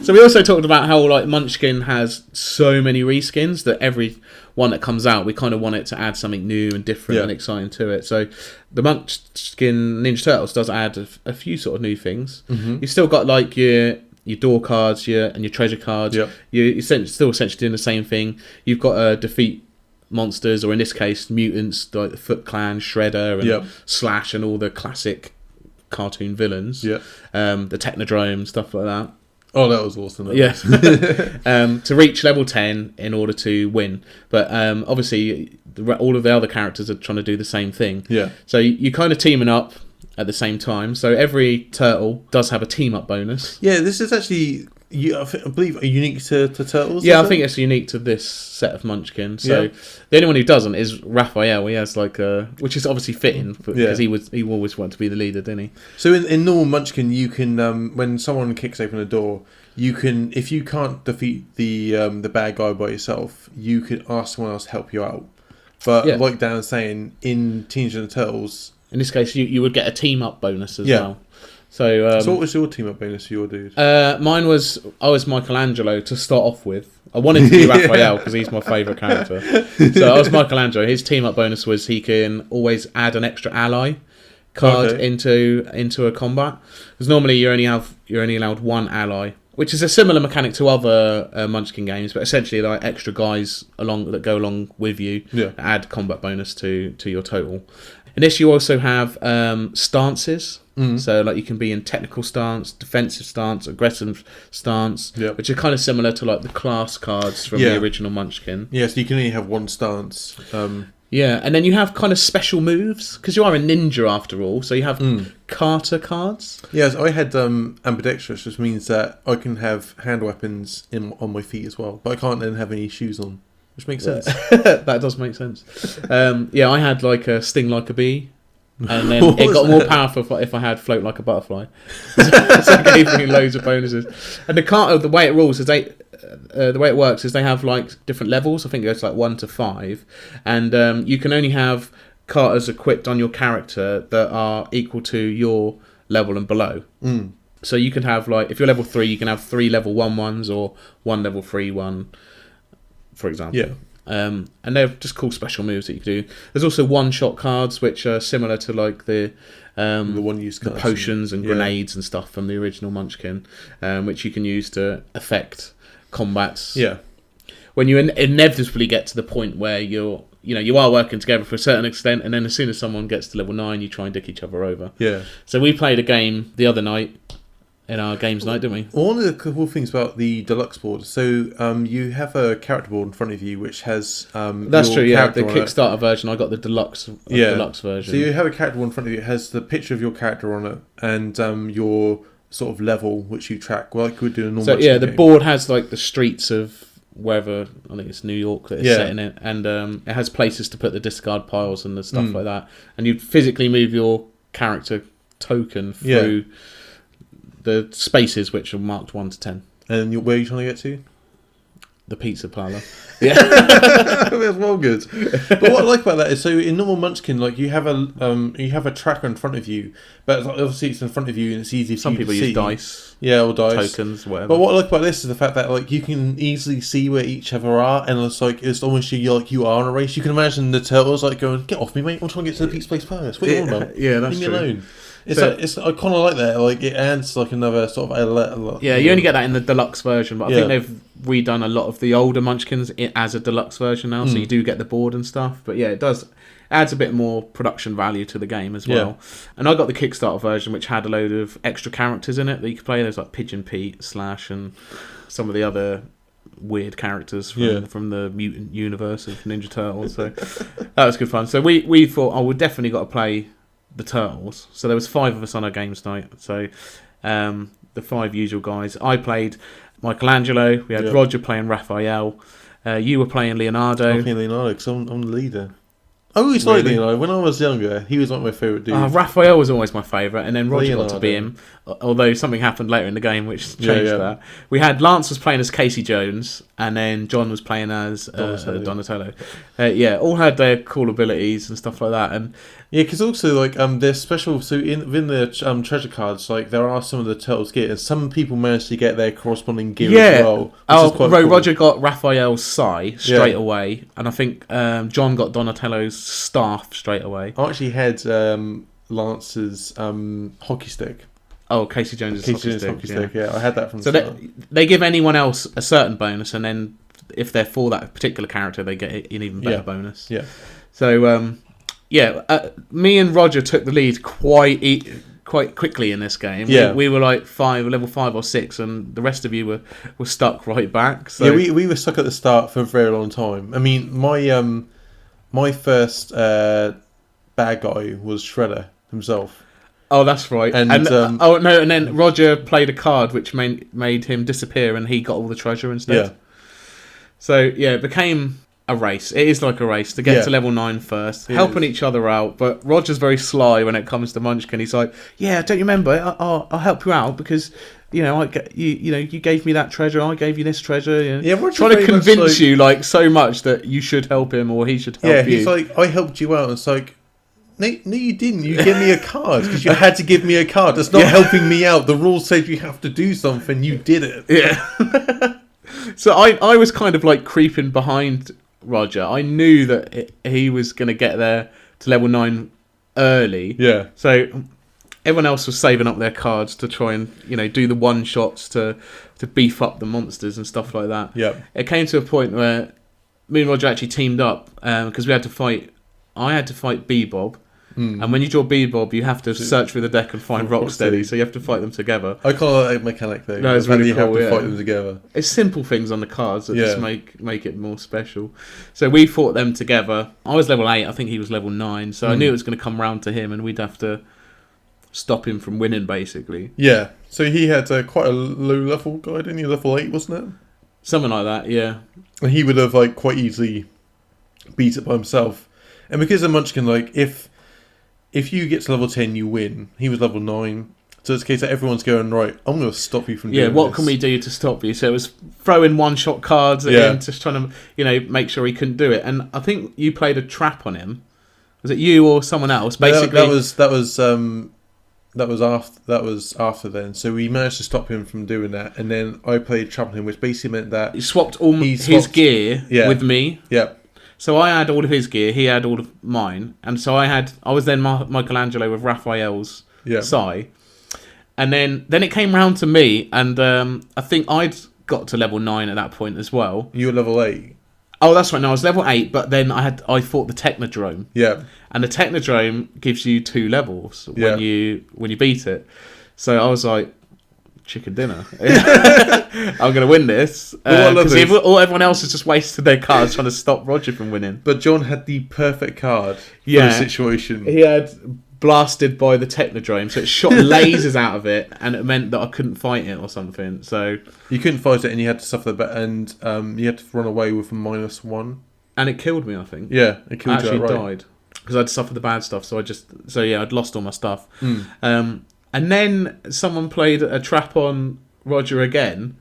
So we also talked about how like Munchkin has so many reskins that every one that comes out, we kind of want it to add something new and different and exciting to it. So the Munchkin Ninja Turtles does add a few sort of new things. You've still got like your door cards, and your treasure cards. You're still essentially doing the same thing. You've got to defeat monsters, or in this case mutants, like the Foot Clan, Shredder and Slash and all the classic cartoon villains. The Technodrome, stuff like that. Oh, that was awesome. To reach level 10 in order to win. But obviously all of the other characters are trying to do the same thing. So you're kind of teaming up at the same time. So every turtle does have a team up bonus. This is actually, I believe, unique to turtles. I think it's unique to this set of Munchkin. So the only one who doesn't is Raphael. He has like which is obviously fitting, because he always wanted to be the leader, didn't he? So in normal Munchkin, you can when someone kicks open a door, you can, if you can't defeat the bad guy by yourself, you can ask someone else to help you out. But like Dan was saying, in Teenage Mutant Ninja Turtles, in this case, you would get a team up bonus as well. So what was your team up bonus for your dude? Mine was, I was Michelangelo to start off with. I wanted to be Raphael because he's my favourite character. So I was Michelangelo. His team up bonus was he can always add an extra ally card into a combat. Because normally you're only allowed one ally, which is a similar mechanic to other Munchkin games, but essentially like extra guys that go along with you add combat bonus to your total. In this, you also have stances. So like you can be in technical stance, defensive stance, aggressive stance, which are kind of similar to like the class cards from the original Munchkin. So you can only have one stance. And then you have kind of special moves, because you are a ninja after all, so you have Carter cards. Yes, I had ambidextrous, which means that I can have hand weapons on my feet as well, but I can't then have any shoes on, which makes sense. That does make sense. I had like a sting like a bee, and then it got more powerful if I had float like a butterfly. So it gave me loads of bonuses. And the Carter, the way it rules is the way it works is they have like different levels. I think it goes like 1 to 5, and you can only have Carters equipped on your character that are equal to your level and below. So you can have like, if you're level 3, you can have 3 level 1 ones or 1 level 3 one, for example. And they're just cool special moves that you can do. There's also one-shot cards, which are similar to like the one-use the potions and grenades and stuff from the original Munchkin, which you can use to affect combats. When you inevitably get to the point where you are working together for a certain extent, and then as soon as someone gets to level 9, you try and dick each other over. So we played a game the other night in our games night, didn't we? One of the cool things about the deluxe board, so you have a character board in front of you which has that's true. The Kickstarter version, I got the deluxe version. So you have a character board in front of you. It has the picture of your character on it and your sort of level which you track, like you would do in a normal. So the board has like the streets of wherever, I think it's New York that it's set in it, and it has places to put the discard piles and the stuff like that, and you physically move your character token through the spaces which are marked 1 to 10. And where are you trying to get to? The pizza parlour. That's well good. But what I like about that is, so in normal Munchkin, like you have a tracker in front of you, but obviously it's in front of you and it's easy for some you people to use see. dice. Or dice. Tokens, whatever. But what I like about this is the fact that like you can easily see where each other are, and it's almost you are in a race. You can imagine the turtles like going, "Get off me, mate! I'm trying to get to the pizza place first. What are you on about? That's Leave me alone." I kind of like that. Like it adds like another sort of you only get that in the deluxe version, but I think they've redone a lot of the older Munchkins as a deluxe version now, so you do get the board and stuff. But it adds a bit more production value to the game as well. And I got the Kickstarter version, which had a load of extra characters in it that you could play. There's like Pigeon Pete, Slash, and some of the other weird characters from the Mutant universe of Ninja Turtles. So that was good fun. So we thought, we've definitely got to play the Turtles. So there was 5 of us on our games night. So the 5 usual guys. I played Michelangelo. We had Roger playing Raphael. You were playing Leonardo. I'm playing Leonardo because I'm the leader. I always liked Leonardo. When I was younger, he was like my favourite dude. Raphael was always my favourite, and then Roger got to be him. Although something happened later in the game which changed that. We had Lance was playing as Casey Jones, and then John was playing as Donatello. All had their cool abilities and stuff like that. And because also like there's special. So within the treasure cards, like there are some of the Turtles gear, and some people managed to get their corresponding gear as well. Cool. Roger got Raphael's sai straight away, and I think John got Donatello's staff straight away. I actually had Lance's hockey stick. Oh, Casey Jones' hockey stick. Yeah, I had that from. So they give anyone else a certain bonus, and then if they're for that particular character, they get an even better bonus. Yeah. So me and Roger took the lead quite quickly in this game. Yeah. We were like level 5 or 6, and the rest of you were stuck right back. So we were stuck at the start for a very long time. I mean, my first bad guy was Shredder himself. Oh, that's right. And then Roger played a card which made him disappear, and he got all the treasure instead. Yeah. So it became a race. It is like a race to get to level 9 first, helping each other out. But Roger's very sly when it comes to Munchkin. He's like, "Yeah, don't you remember? I'll help you out because you gave me that treasure. I gave you this treasure." We're trying to convince you like so much that you should help him or he should help you. Yeah, he's like, "I helped you out." And it's like, no, you didn't. You gave me a card because you had to give me a card. That's not helping me out. The rules said you have to do something. You did it. Yeah. So I was kind of like creeping behind Roger. I knew that he was going to get there to level 9 early. Yeah. So everyone else was saving up their cards to try and do the one shots to beef up the monsters and stuff like that. Yeah. It came to a point where me and Roger actually teamed up because we had to fight. I had to fight Bebop. And when you draw Bebop, you have to search through the deck and find Rocksteady, so you have to fight them together. I call it a mechanic though. No, it's really you cool, have to fight them together. It's simple things on the cards that just make it more special. So we fought them together. I was level 8, I think he was level 9, so I knew it was going to come round to him and we'd have to stop him from winning, basically. Yeah, so he had quite a low level guy, didn't he? Level 8, wasn't it? Something like that, yeah. And he would have quite easily beat it by himself. And because of Munchkin, if you get to level 10, you win. He was level 9. So it's a case that everyone's going, right, I'm going to stop you from doing this. Yeah, what can we do to stop you? So it was throwing one-shot cards at him, just trying to, make sure he couldn't do it. And I think you played a trap on him. Was it you or someone else? Basically, that was after then. So we managed to stop him from doing that. And then I played a trap on him, which basically meant that he swapped his gear with me. Yeah. So I had all of his gear, he had all of mine, and so I was then Michelangelo with Raphael's sai, and then it came round to me, and I think I'd got to level 9 at that point as well. You were level 8. Oh, that's right. No, I was level 8, but then I fought the Technodrome. Yeah, and the Technodrome gives you 2 levels when you beat it. So I was like, chicken dinner. I'm going to win this. Because everyone else has just wasted their cards trying to stop Roger from winning. But John had the perfect card for the situation. He had blasted by the Technodrome, so it shot lasers out of it, and it meant that I couldn't fight it or something. So you couldn't fight it, and you had to suffer and you had to run away with a -1. And it killed me, I think. Yeah, it killed you. I actually died because I'd suffered the bad stuff. I'd lost all my stuff. And then someone played a trap on Roger again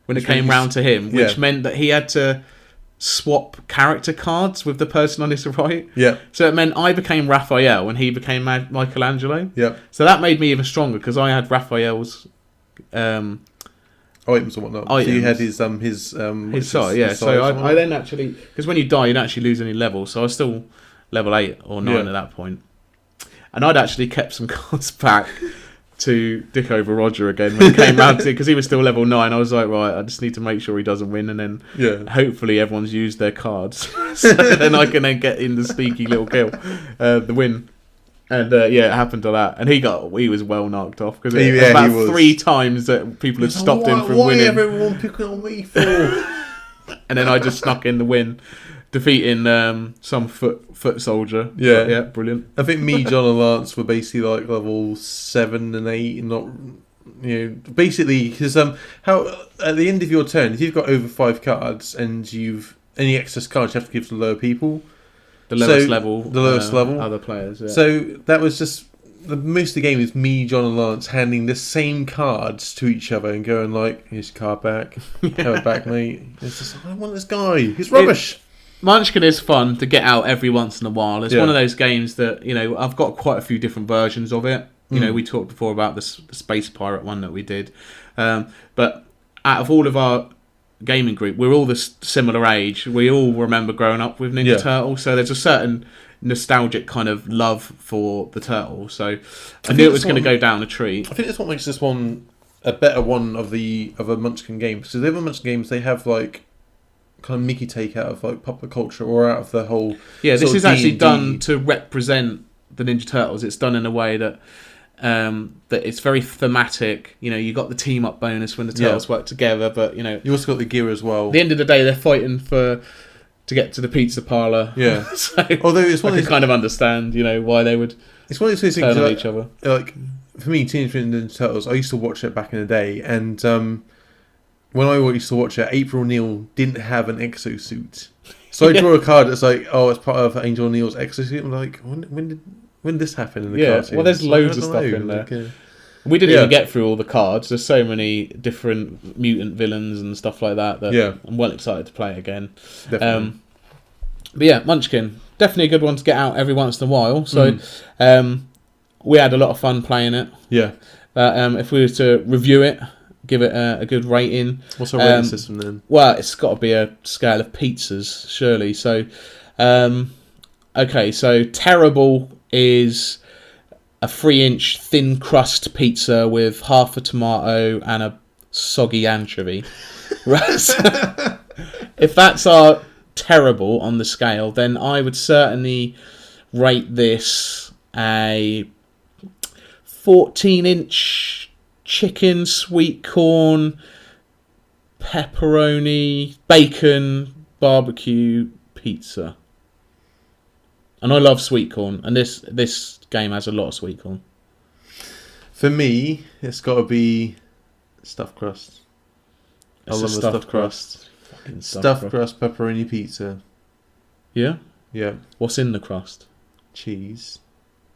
when it came round to him, which meant that he had to swap character cards with the person on his right. Yeah. So it meant I became Raphael and he became Michelangelo. Yeah. So that made me even stronger because I had Raphael's items and whatnot. So you had his sai, yeah. So I then actually, because when you die, you don't actually lose any levels. So I was still level 8 or 9 at that point. And I'd actually kept some cards back to dick over Roger again when it came round to, because he was still level 9. I was like, right, I just need to make sure he doesn't win, and then hopefully everyone's used their cards, so then I can then get in the sneaky little kill, the win. And it happened to that, and he was well knocked off because it was about 3 times that people had stopped him from winning. Why everyone picking on me for? And then I just snuck in the win, defeating some foot soldier. Yeah, brilliant. I think me, John, and Lance were basically level 7 and 8, not basically because how at the end of your turn, if you've got over 5 cards and you've any excess cards you have to give to the lower people. The lowest level. The lowest level. Other players. Yeah. So that was just... most of the game is me, John and Lance handing the same cards to each other and going like, here's your card back. Have it back, mate. It's just, I want this guy. He's rubbish. Munchkin is fun to get out every once in a while. It's one of those games that, I've got quite a few different versions of it. We talked before about the Space Pirate one that we did. But out of all of our gaming group, we're all this similar age. We all remember growing up with Ninja Turtles. So there's a certain nostalgic kind of love for the Turtles. So I knew it was going to go down a treat. I think that's what makes this one a better one of a Munchkin game. So the other Munchkin games, they have like kind of Mickey take out of like popular culture or out of the whole. Yeah, this is actually done to represent the Ninja Turtles. It's done in a way that that it's very thematic. You got the team up bonus when the Turtles work together, but you also got the gear as well. At the end of the day, they're fighting to get to the pizza parlour. Yeah. So although it's one I can kind of understand, why they would. It's one of those things turn on each other. Like for me, Teenage Mutant Ninja Turtles, I used to watch it back in the day, and when I used to watch it, April O'Neil didn't have an exosuit. So I draw a card that's like, oh, it's part of Angel O'Neil's exosuit. I'm like, when did this happen in the cartoon? Well, there's loads of stuff in there. Okay. We didn't even get through all the cards. There's so many different mutant villains and stuff like that I'm well excited to play again. Definitely. But yeah, Munchkin, definitely a good one to get out every once in a while. So we had a lot of fun playing it. Yeah. If we were to review it, give it a good rating. What's our rating system then? Well, it's got to be a scale of pizzas, surely. So, okay, so terrible is a 3-inch thin crust pizza with half a tomato and a soggy anchovy. Right? If that's our terrible on the scale, then I would certainly rate this a 14-inch chicken, sweet corn, pepperoni, bacon, barbecue pizza. And I love sweet corn, and this game has a lot of sweet corn. For me, it's got to be stuffed crust. I love the stuffed crust. Stuffed crust pepperoni pizza. Yeah? Yeah. What's in the crust? Cheese.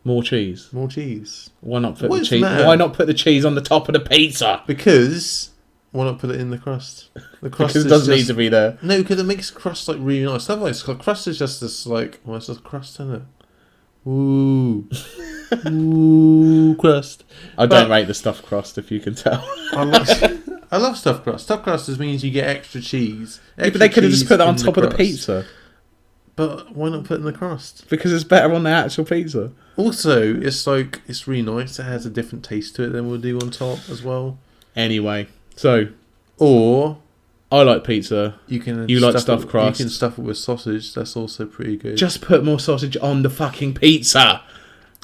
More cheese. More cheese. Why not put the cheese? Why not put the cheese on the top of the pizza? Because why not put it in the crust? The crust because it doesn't need to be there. No, because it makes crust like really nice. Otherwise, crust is just this like, well, it's just crust in it. Ooh, ooh, crust. I don't rate the stuffed crust, if you can tell. I love stuffed crust. Stuffed crust just means you get extra cheese. But they could have just put that on top of the pizza. But why not put it in the crust? Because it's better on the actual pizza. Also, it's really nice. It has a different taste to it than we'll do on top as well. Anyway, so or I like pizza. You like stuffed crust. You can stuff it with sausage. That's also pretty good. Just put more sausage on the fucking pizza.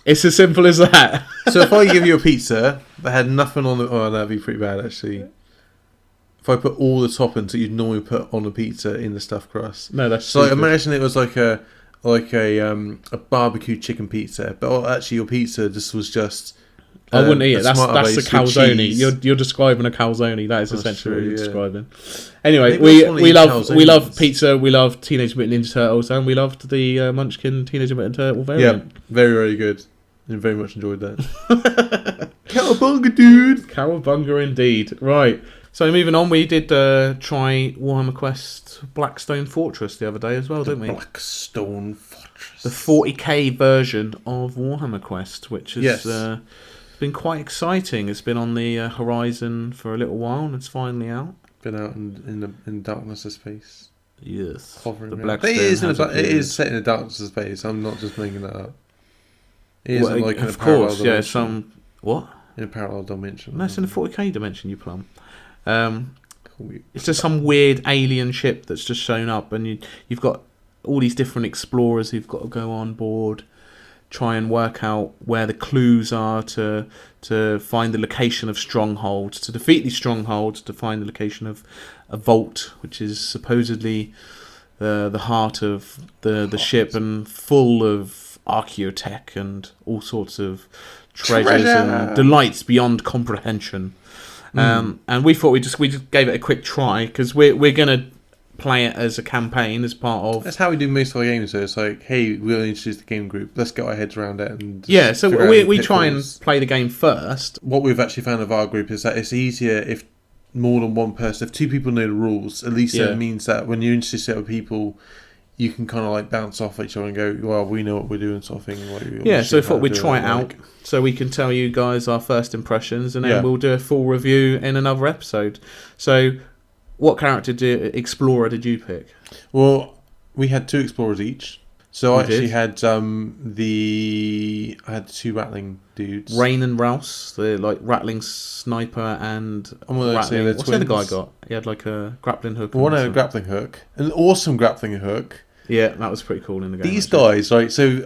It's as simple as that. So if I give you a pizza that had nothing on it, oh, that'd be pretty bad actually. If I put all the toppings that you'd normally put on a pizza in the stuffed crust. No, that's so. Imagine it was like a barbecue chicken pizza, but actually your pizza was just. I wouldn't eat it. That's a calzone. You're describing a calzone. That is essentially what you're describing. Anyway, we love pizza. We love Teenage Mutant Ninja Turtles, and we loved the Munchkin Teenage Mutant Turtle variant. Yeah, very very good. I very much enjoyed that. Cowabunga, dude. Cowabunga indeed. Right. So moving on, we did try Warhammer Quest Blackstone Fortress the other day as well, didn't we? Blackstone Fortress. The 40k version of Warhammer Quest, which has been quite exciting. It's been on the horizon for a little while, and it's finally out. Been out in darkness of space. Yes. The Blackstone. It is set in the darkness of space. I'm not just making that up. It is like in a parallel dimension. What? In a parallel dimension. No, it's in the 40k dimension, you plum. It's just some weird alien ship that's just shown up, and you've got all these different explorers who've got to go on board, try and work out where the clues are to find the location of strongholds, to defeat these strongholds, to find the location of a vault, which is supposedly the heart of the ship, and full of archaeotech and all sorts of treasures and delights beyond comprehension. And we thought we just gave it a quick try, because we're gonna play it as a campaign as part of. That's how we do most of our games. So it's like, hey, we'll introduce the game group. Let's get our heads around it and so we try and play the game first. What we've actually found of our group is that it's easier if more than one person, if 2 people know the rules. At least it means that when you introduce it with people, you can kind of like bounce off each other and go, well, we know what we're doing, sort of thing. So I thought we'd try it out so we can tell you guys our first impressions, and then we'll do a full review in another episode. So, what explorer did you pick? Well, we had 2 explorers each. So I actually had I had 2 rattling dudes. Rain and Rouse, the like rattling sniper and what's the other guy got? He had like a grappling hook. One had a grappling hook, an awesome grappling hook. Yeah, that was pretty cool in the game. These guys, right? So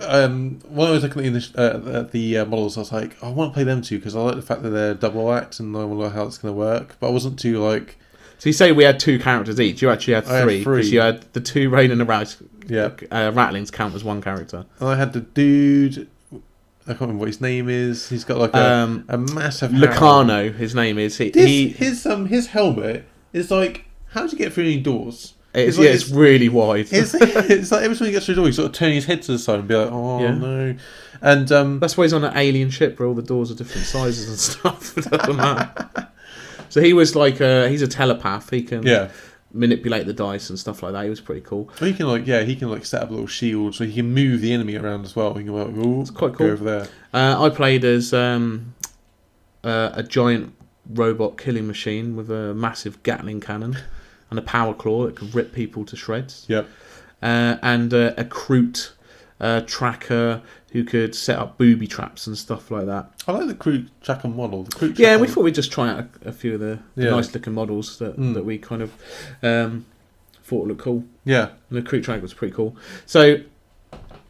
when I was looking at the models, I was like, I want to play them too because I like the fact that they're double act and I want to know how it's going to work. But I wasn't too like. So you say we had 2 characters each. You actually had 3 because you had the 2 Rain and the Rouse. Yeah, rattlings count as 1 character. And I had the dude. I can't remember what his name is. He's got like a massive. Lucano, his name is. His helmet is like. How do you get through any doors? It's really wide. It's like every time he gets through the door, he's sort of turning his head to the side and be like, no. And that's why he's on an alien ship where all the doors are different sizes and stuff. It doesn't matter. So he was like he's a telepath. He can manipulate the dice and stuff like that. He was pretty cool. Well, he can set up a little shield so he can move the enemy around as well. He can it's quite cool. Go over there. I played as a giant robot killing machine with a massive Gatling cannon and a power claw that could rip people to shreds. Yep. And a Kroot tracker who could set up booby traps and stuff like that. I like the Kroot tracker model. We thought we'd just try out a few of the nice looking models that we kind of thought looked cool. Yeah. And the Kroot tracker was pretty cool. So,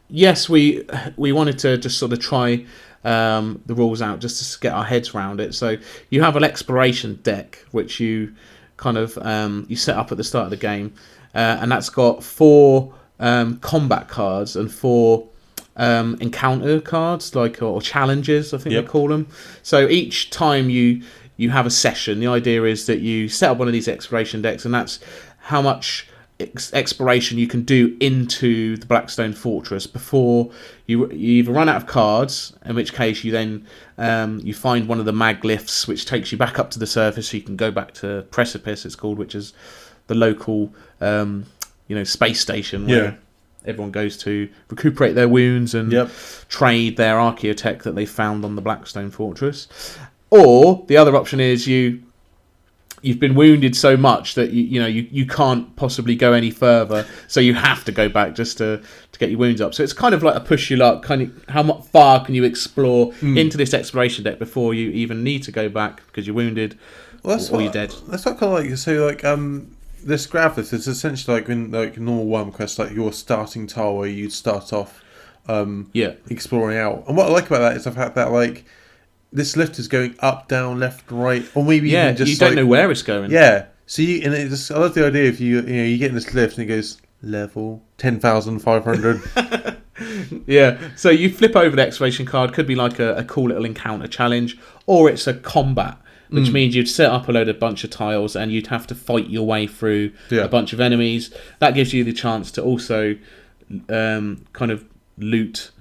yes, we wanted to just sort of try the rules out just to get our heads around it. So you have an exploration deck, which you kind of you set up at the start of the game, and that's got 4 combat cards and 4 encounter cards, or challenges, I think they call them. So each time you have a session, the idea is that you set up one of these exploration decks, and that's how much exploration you can do into the Blackstone Fortress before you either run out of cards, in which case you then you find one of the maglyphs which takes you back up to the surface, so you can go back to Precipice, it's called, which is the local space station where everyone goes to recuperate their wounds and trade their archaeotech that they found on the Blackstone Fortress. Or the other option is you've been wounded so much that you can't possibly go any further, so you have to go back just to get your wounds up. So it's kind of like a push your luck, kind of how much far can you explore into this exploration deck before you even need to go back because you're wounded or you're dead. That's what kind of like this graph is essentially like in like normal Warhammer Quest, like your starting tile where you'd start off exploring out. And what I like about that is the fact that like this lift is going up, down, left, right, or maybe even just you don't know where it's going. Yeah. So I love the idea if you get in this lift and it goes level 10,500. Yeah. So you flip over the exploration card. Could be like a cool little encounter challenge, or it's a combat, which means you'd set up a bunch of tiles and you'd have to fight your way through a bunch of enemies. That gives you the chance to also kind of loot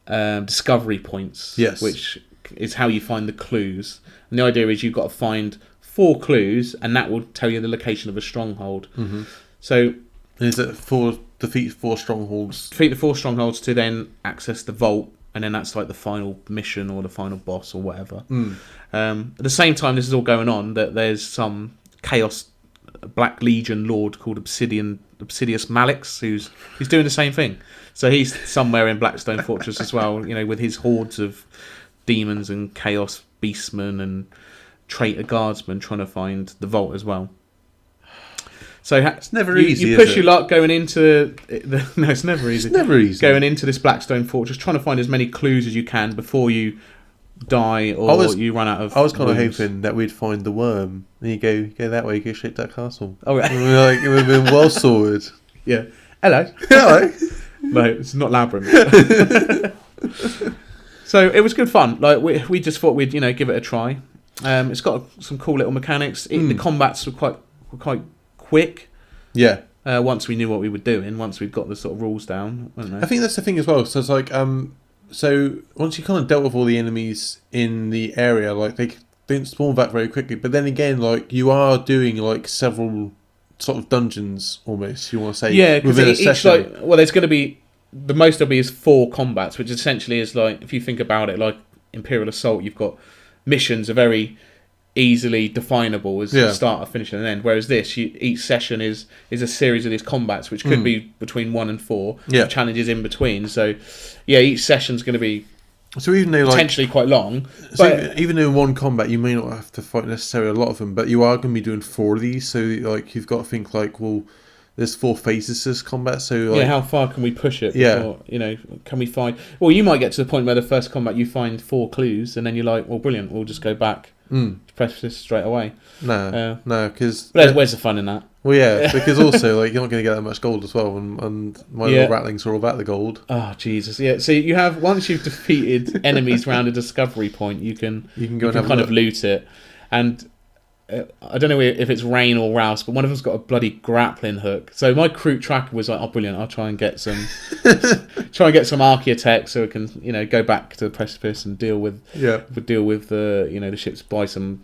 discovery points. Yes. Which is how you find the clues. And the idea is you've got to find 4 clues, and that will tell you the location of a stronghold. Mm-hmm. So is it defeat 4 strongholds? Defeat the 4 strongholds to then access the vault, and then that's like the final mission or the final boss or whatever. At the same time this is all going on, that there's some Chaos Black Legion Lord called Obsidious Malix who's doing the same thing. So he's somewhere in Blackstone Fortress as well, with his hordes of demons and Chaos Beastmen and traitor guardsmen trying to find the vault as well. So it's never easy. You push your luck going into no, it's never easy. It's never easy going into this Blackstone Fortress, trying to find as many clues as you can before you die or you run out of. I was kind of hoping that we'd find the worm. And you go that way, you go straight to that castle. Oh, yeah. It would have been well sorted. Yeah. Hello. No, it's not Labyrinth. So it was good fun. Like we just thought we'd give it a try. It's got some cool little mechanics. The combats were quite quick. Yeah. once we knew what we were doing, once we'd got the sort of rules down. I think that's the thing as well. So it's like, so once you kind of dealt with all the enemies in the area, like they don't spawn back very quickly. But then again, like you are doing like several sort of dungeons almost. You want to say, yeah, because within a each session. like, well, there's going to be the most there'll be is 4 combats, which essentially is like, if you think about it, like Imperial Assault, you've got missions are very easily definable as a start, a finish, and an end. Whereas this, each session is a series of these combats, which could be between 1 and 4, challenges in between. So, yeah, each session's going to be even though potentially quite long. So but even in one combat, you may not have to fight necessarily a lot of them, but you are going to be doing 4 of these. So like you've got to think like, well, there's 4 phases to this combat. So like, how far can we push it? Before, can we find? Well, you might get to the point where the first combat you find 4 clues, and then you're like, well, brilliant, we'll just go back. Press this straight away. No, because where's the fun in that? Well, yeah, because also like you're not going to get that much gold as well, and my little rattlings are all about the gold. Oh Jesus, yeah. So you have, once you've defeated enemies round a discovery point, you can go and kind of loot it, and I don't know if it's Rain or Rouse, but one of them's got a bloody grappling hook. So my crew tracker was like, oh brilliant, I'll try and get some archaeotech so we can go back to the precipice and deal with the the ships, buy some,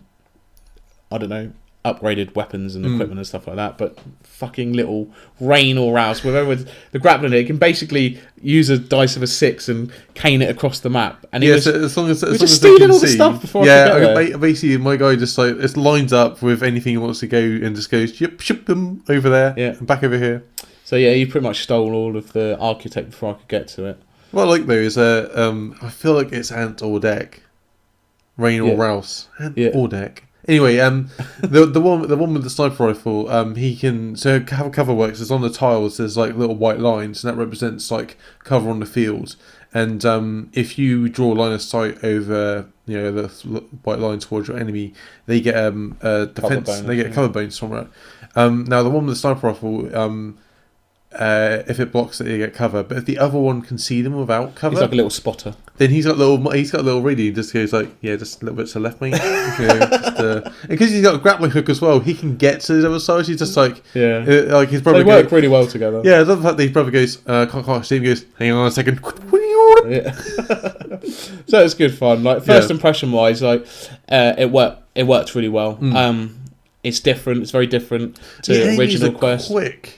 I don't know, upgraded weapons and equipment and stuff like that. But fucking little Rain or Rouse, with the grappling hook, can basically use a dice of a 6 and cane it across the map. And so as long as just stealing all the stuff before I get there. Basically my guy just like it lines up with anything he wants to go and just goes ship them over there and back over here. So yeah, you pretty much stole all of the architect before I could get to it. What I like though is I feel like it's Ant or Deck, Rain or Rouse, Ant or Deck. Anyway, the one with the sniper rifle, he can, so how cover works is on the tiles there's like little white lines, and that represents like cover on the field. And if you draw a line of sight over the white line towards your enemy, they get a defense. They get cover bonus from it. Now the one with the sniper rifle, if it blocks it, you get cover. But if the other one can see them without cover, he's like a little spotter. Then he's got a little radio. He just goes like, just a little bit to the left, mate. Because he's got a grappling hook as well, he can get to the other side. He's just like, like his brother. They work really well together. Yeah, I love the fact that his brother goes, can't see him. He goes, hang on a second. So it's good fun. Like first impression wise, like it worked really well. It's different. It's very different to the original Quest. Quick.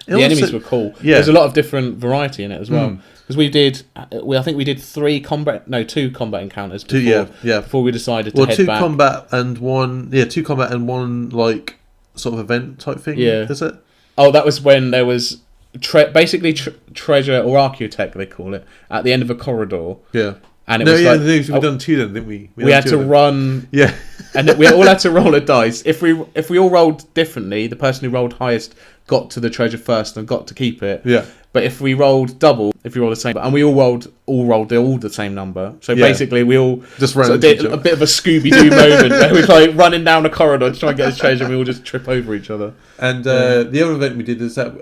The enemies were cool. Yeah. There's a lot of different variety in it as well. Because I think we did 2 combat encounters before we decided to head back. 2 combat and one like sort of event type thing. Yeah, is it? Oh, that was when there was basically treasure or archaeotech they call it at the end of a corridor. Yeah. And we've done 2 then, didn't we? We had to run. Yeah. And we all had to roll a dice. If we all rolled differently, the person who rolled highest got to the treasure first and got to keep it. Yeah. But if we rolled double, if we rolled the same, and we all rolled the same number. So basically, we all just ran did a bit of a Scooby-Doo moment where we're like running down a corridor to try and get this treasure, and we all just trip over each other. And the other event we did is that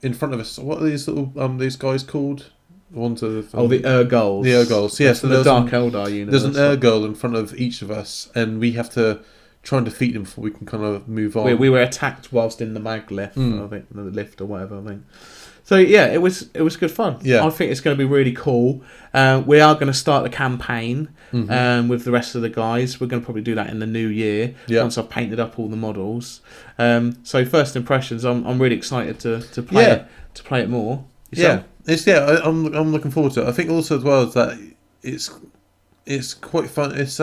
in front of us, what are these little these guys called? The Urgulls. The Urgulls. Yeah, so the Dark Eldar universe. There's an Urgull in front of each of us, and we have to try and defeat them before we can kind of move on. We were attacked whilst in the mag lift, I think, the lift or whatever, I think. So yeah, it was good fun. Yeah. I think it's going to be really cool. We are going to start the campaign with the rest of the guys. We're going to probably do that in the new year once I've painted up all the models. So first impressions, I'm really excited to play it more. Yourself? Yeah, I'm looking forward to it. I think also as well is that it's quite fun. It's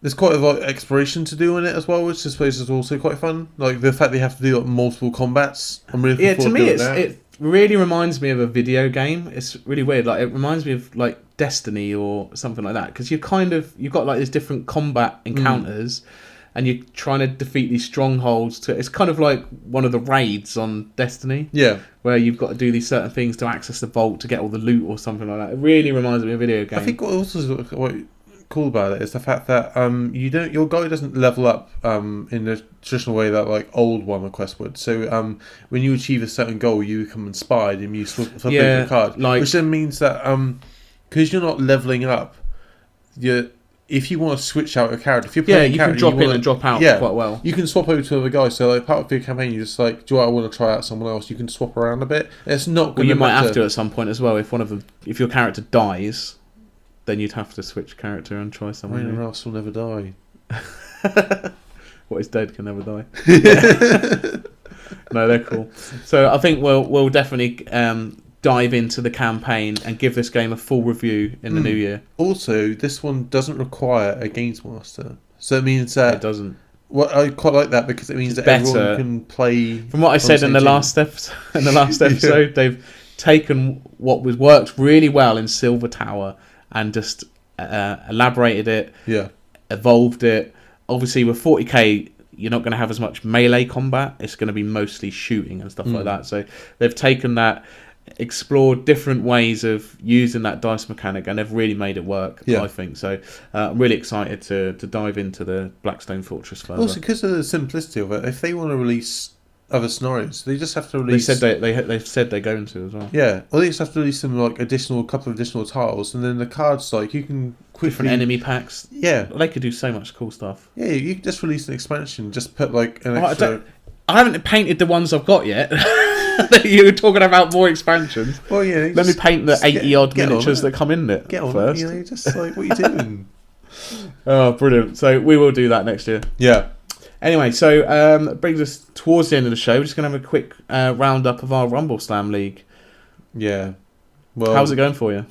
there's quite a lot of exploration to do in it as well, which I suppose is also quite fun. Like the fact that you have to do like multiple combats. I'm really looking forward to doing that. It really reminds me of a video game. It's really weird. Like it reminds me of like Destiny or something like that, because you've got like these different combat encounters. And you're trying to defeat these strongholds. It's kind of like one of the raids on Destiny. Yeah. Where you've got to do these certain things to access the vault to get all the loot or something like that. It really reminds me of a video game. I think what also is quite cool about it is the fact that your guy doesn't level up in the traditional way that like old Warhammer Quest would. So when you achieve a certain goal, you become inspired and you flip over your card. Which then means that because you're not leveling up, if you want to switch out a character, if you're playing you can drop in and drop out quite well. You can swap over to other guys. So like part of your campaign, you just like, do I want to try out someone else? You can swap around a bit. It's not. Well, you might have to at some point as well. If your character dies, then you'd have to switch character and try someone. Rain Ross will never die. What is dead can never die. No, they're cool. So I think we'll definitely dive into the campaign and give this game a full review in the new year. Also, this one doesn't require a games master, so it means that it doesn't. Well, I quite like that because it means that everyone can play. From what I said in the last episode, they've taken what worked really well in Silver Tower and just elaborated it, evolved it. Obviously, with 40k, you're not going to have as much melee combat. It's going to be mostly shooting and stuff like that. So they've taken that, explored different ways of using that dice mechanic, and they've really made it work, I think. So I'm really excited to dive into the Blackstone Fortress further. Also, because of the simplicity of it, if they want to release other scenarios, they just have to release... They've said they're going to as well. Yeah, or they just have to release some like couple of additional tiles, and then the cards, like, you can quickly... Different enemy packs. Yeah. They could do so much cool stuff. Yeah, you can just release an expansion, just put like an extra... I haven't painted the ones I've got yet. You were talking about more expansions. Well, yeah. Let me paint the 80-odd miniatures that come in it first. You know, just like, what are you doing? Oh, brilliant. So we will do that next year. Yeah. Anyway, so it brings us towards the end of the show. We're just going to have a quick roundup of our RUMBLESLAM League. Yeah. Well, how's it going for you?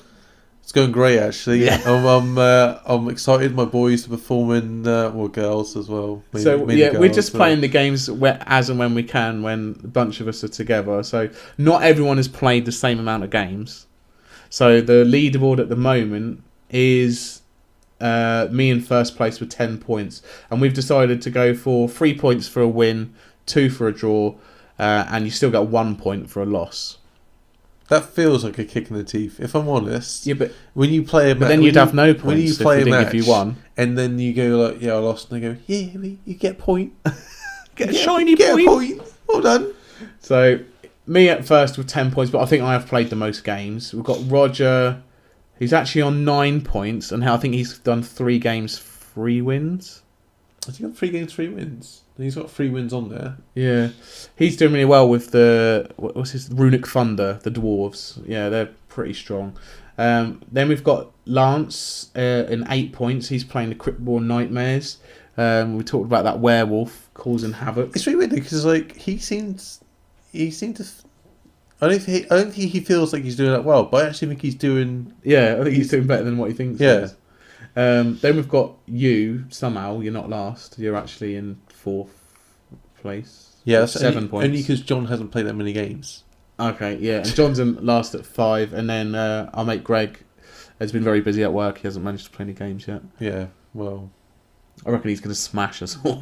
It's going great, actually. Yeah. I'm excited. My boys are performing, girls as well. We're just playing the games as and when we can, when a bunch of us are together. So not everyone has played the same amount of games. So the leaderboard at the moment is me in first place with 10 points, and we've decided to go for 3 points for a win, 2 for a draw, and you still got 1 point for a loss. That feels like a kick in the teeth, if I'm honest. Yeah, but when you play a match, then you'd have no points when you play if you won. And then you go like, I lost, and they go, you get a point. Get a shiny point. Well done. So, me at first with 10 points, but I think I have played the most games. We've got Roger, who's actually on 9 points, and I think he's done 3 games, 3 wins. Has he got 3 games, 3 wins? He's got 3 wins on there. Yeah. He's doing really well with what's his Runic Thunder, the dwarves. Yeah, they're pretty strong. Then we've got Lance in 8 points. He's playing the Cryptborn Nightmares. We talked about that werewolf causing havoc. It's really weird because like he seems to. I don't think he feels like he's doing that well, but I actually think he's doing. Yeah, I think he's doing better than what he thinks. Yeah. Then we've got you. Somehow you're not last. You're actually in 4th place. Yeah, that's 7 points. Only because John hasn't played that many games. Okay, yeah, and John's in last at 5, and then our mate Greg has been very busy at work. He hasn't managed to play any games yet. Yeah, well, I reckon he's going to smash us all.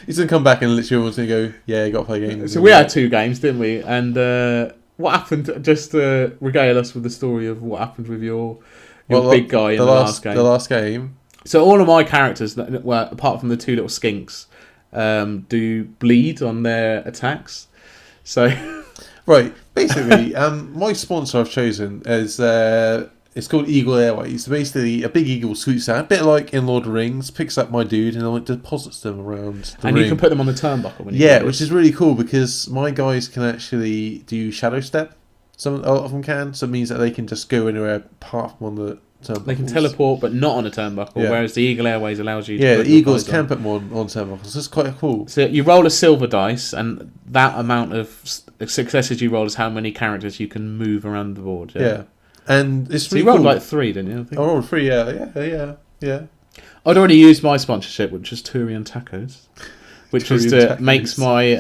He's going to come back and literally everyone's going to go, you got to play games. So we had 2 games, didn't we? And what happened? Just regale us with the story of what happened with your big guy in the last game. The last game. So all of my characters, apart from the 2 little skinks, do bleed on their attacks. So, right, basically, my sponsor I've chosen is it's called Eagle Airways. So basically, a big eagle swoops out, a bit like in Lord of the Rings, picks up my dude and then deposits them around the ring. You can put them on the turnbuckle. Which is really cool because my guys can actually do shadow step. Some of them can, so it means that they can just go anywhere apart from on the turnbuckles. They can teleport, but not on a turnbuckle, whereas the Eagle Airways allows you to... Yeah, the Eagles can put them on turnbuckles. That's quite cool. So you roll a silver dice, and that amount of successes you roll is how many characters you can move around the board. Yeah. And it's really you rolled cool. like 3, didn't you? I think. I rolled 3, yeah. I'd already used my sponsorship, which was Turian Tacos, which makes my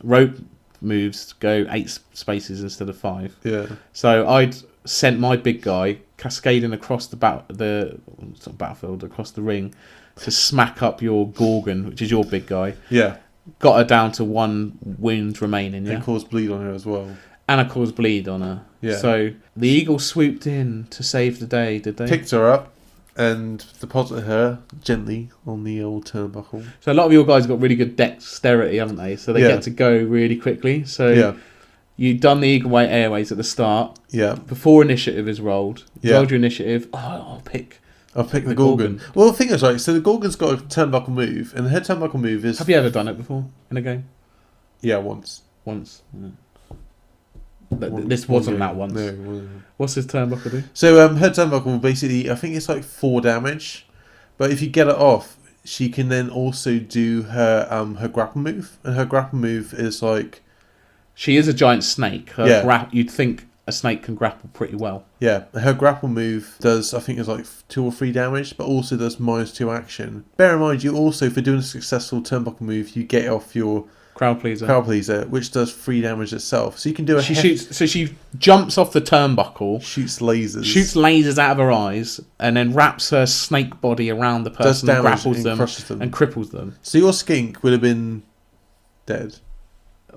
rope moves go 8 spaces instead of 5. Yeah. So I'd sent my big guy cascading across battlefield, across the ring, to smack up your Gorgon, which is your big guy. Yeah. Got her down to 1 wound remaining. Yeah. And caused bleed on her as well. And I caused bleed on her. Yeah. So the Eagle swooped in to save the day, did they? Picked her up and deposited her gently on the old turnbuckle. So a lot of your guys got really good dexterity, haven't they? So they get to go really quickly. So you've done the Eagle Airways at the start. Yeah. Before initiative is rolled. Yeah. Rolled your initiative. Oh, I'll pick I'll pick the Gorgon. Well, the thing is, right, so the Gorgon's got a turnbuckle move, and her turnbuckle move is... Have you ever done it before in a game? Yeah, once. Yeah. This wasn't that once. No, it wasn't. What's his turnbuckle do? So her turnbuckle basically, I think it's like 4 damage, but if you get it off, she can then also do her grapple move, and her grapple move is like... She is a giant snake. You'd think a snake can grapple pretty well. Yeah, her grapple move does, I think it's like 2 or 3 damage, but also does -2 action. Bear in mind, you also, for doing a successful turnbuckle move, you get off your... Crowd pleaser, which does 3 damage itself. So you can do a... She jumps off the turnbuckle, shoots lasers out of her eyes, and then wraps her snake body around the person, and grapples them, and cripples them. So your skink would have been dead.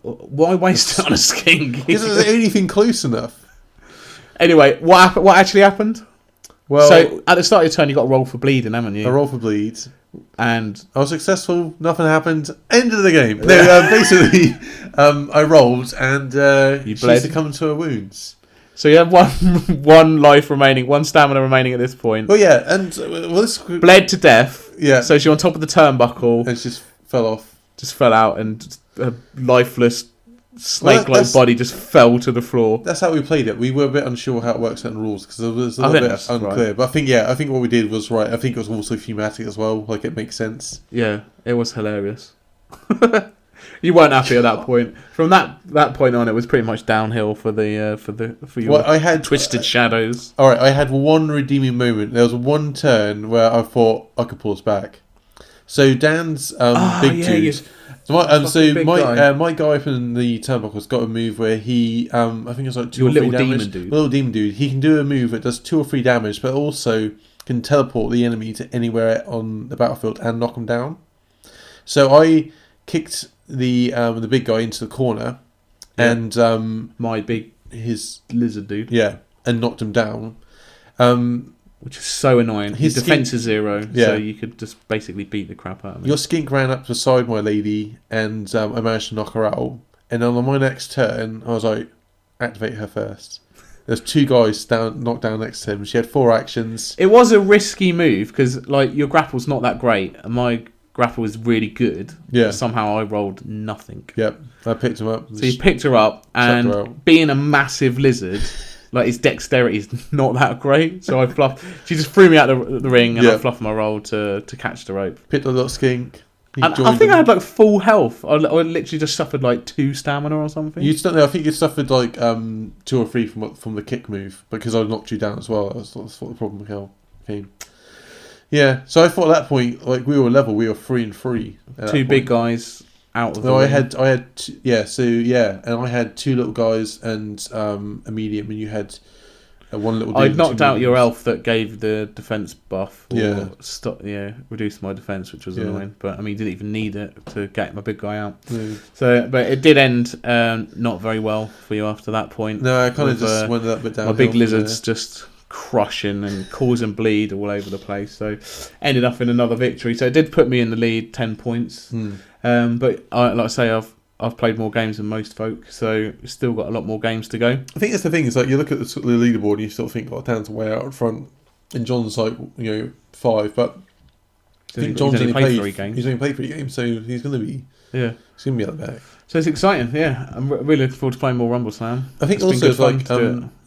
Why waste it on a skink? Because there's anything close enough. Anyway, what actually happened? Well, so at the start of your turn, you got to roll for bleeding, haven't you? I roll for bleed. And I was successful, nothing happened, end of the game. No, basically, I rolled and you she succumbed to her wounds. So you have one life remaining, 1 stamina remaining at this point. Well, yeah, and this bled to death. Yeah. So she's on top of the turnbuckle. And she just fell off. Just fell out, and her lifeless snake-like body just fell to the floor. That's how we played it. We were a bit unsure how it works in the rules because it was a little bit unclear. Right. But I think what we did was right. I think it was also thematic as well. Like it makes sense. Yeah, it was hilarious. You weren't happy at that point. From that point on, it was pretty much downhill for your I had twisted shadows. All right, I had one redeeming moment. There was one turn where I thought I could pull us back. So Dan's big dude. My guy from the turnbuckle's got a move where he, I think it's like 2 or 3 damage. Little demon dude. He can do a move that does 2 or 3 damage, but also can teleport the enemy to anywhere on the battlefield and knock them down. So I kicked the big guy into the corner, and his lizard dude, and knocked him down. Which is so annoying. His defense is 0, so you could just basically beat the crap out of him. Your skink ran up beside my lady, and I managed to knock her out. And then on my next turn, I was like, activate her first. There's 2 guys knocked down next to him. She had 4 actions. It was a risky move, because like your grapple's not that great, and my grapple was really good. Yeah. But somehow I rolled nothing. Yep, I picked him up. So you picked her up, and being a massive lizard... Like, his dexterity is not that great, so she just threw me out the ring, and I fluffed my roll to catch the rope. Picked a little skink. And I think I had, like, full health. I literally just suffered, like, 2 stamina or something. I think you suffered, like, 2 or 3 from the kick move, because I knocked you down as well. That's what the problem came. Yeah, so I thought at that point, like, we were level, we were 3 and 3. 2 big guys... out of the ring. And I had 2 little guys and a medium, and you had 1 little dude. I knocked out your elf that gave the defense buff. Reduced my defense, which was annoying. But I mean, you didn't even need it to get my big guy out. Yeah. So, but it did end not very well for you after that point. No, I kind of just went that bit down. My big lizard's just crushing and causing bleed all over the place. So, ended up in another victory. So it did put me in the lead, 10 points. But like I say, I've played more games than most folk, so still got a lot more games to go. I think that's the thing. Is like you look at the leaderboard and you sort of think, Dan's way out front, and John's like 5, but I think John's only played 3 games. He's only played 3 games, so he's going to be at the back. So it's exciting. Yeah, I'm really looking forward to playing more RUMBLESLAM. I think also it's like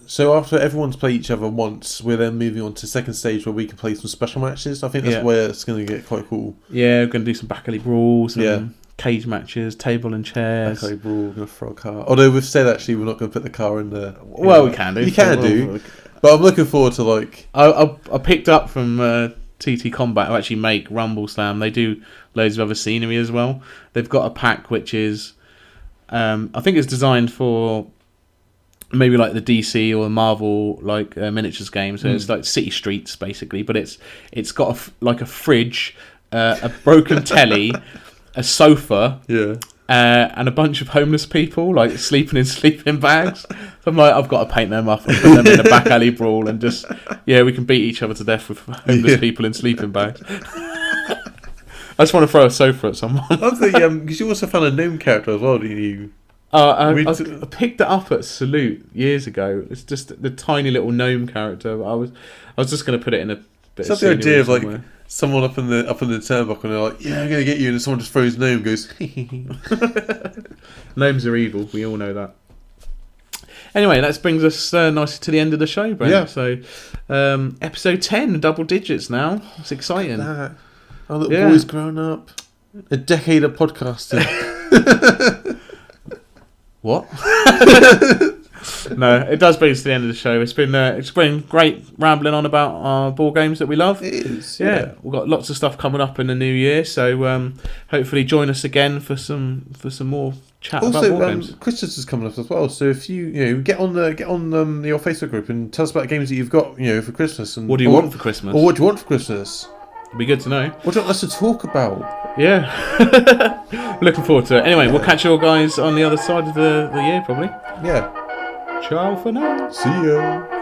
so after everyone's played each other once, we're then moving on to second stage where we can play some special matches. I think that's where it's going to get quite cool. Yeah, we're going to do some back alley brawls and cage matches, table and chairs. Back alley brawl, we're going to throw a car. Although we've said actually we're not going to put the car in the... Well, we can do. You can do. But I'm looking forward to like... I picked up from TT Combat who actually make RUMBLESLAM. They do loads of other scenery as well. They've got a pack which is... I think it's designed for... maybe like the DC or the Marvel like miniatures game, so it's like city streets basically, but it's got a fridge, a broken telly, a sofa, and a bunch of homeless people like sleeping in sleeping bags. So I'm like, I've got to paint them up and put them in a back alley brawl, and just we can beat each other to death with homeless people in sleeping bags. I just want to throw a sofa at someone. I think because you also found a gnome character as well, didn't you? I picked it up at Salute years ago. It's just the tiny little gnome character. I was just going to put it in a It's not the idea of like someone up in the turnbuckle and they're like, yeah, I'm gonna get you, and someone just throws gnome and goes. Gnomes are evil. We all know that. Anyway, that brings us nicely to the end of the show, Brent. Yeah. So, episode 10, double digits now. It's exciting. Our little boy's grown up. A decade of podcasting. What? No, it does bring us to the end of the show. It's been great rambling on about our board games that we love. It is. Yeah. We've got lots of stuff coming up in the new year, so hopefully join us again for some more chat about board games. Christmas is coming up as well, so if you get on your Facebook group and tell us about games that you've got for Christmas, and what do you want for Christmas, or what do you want for Christmas? It'd be good to know. What do you want us to talk about? Yeah. Looking forward to it. Anyway, we'll catch you all guys on the other side of the year, probably. Yeah. Ciao for now. See ya.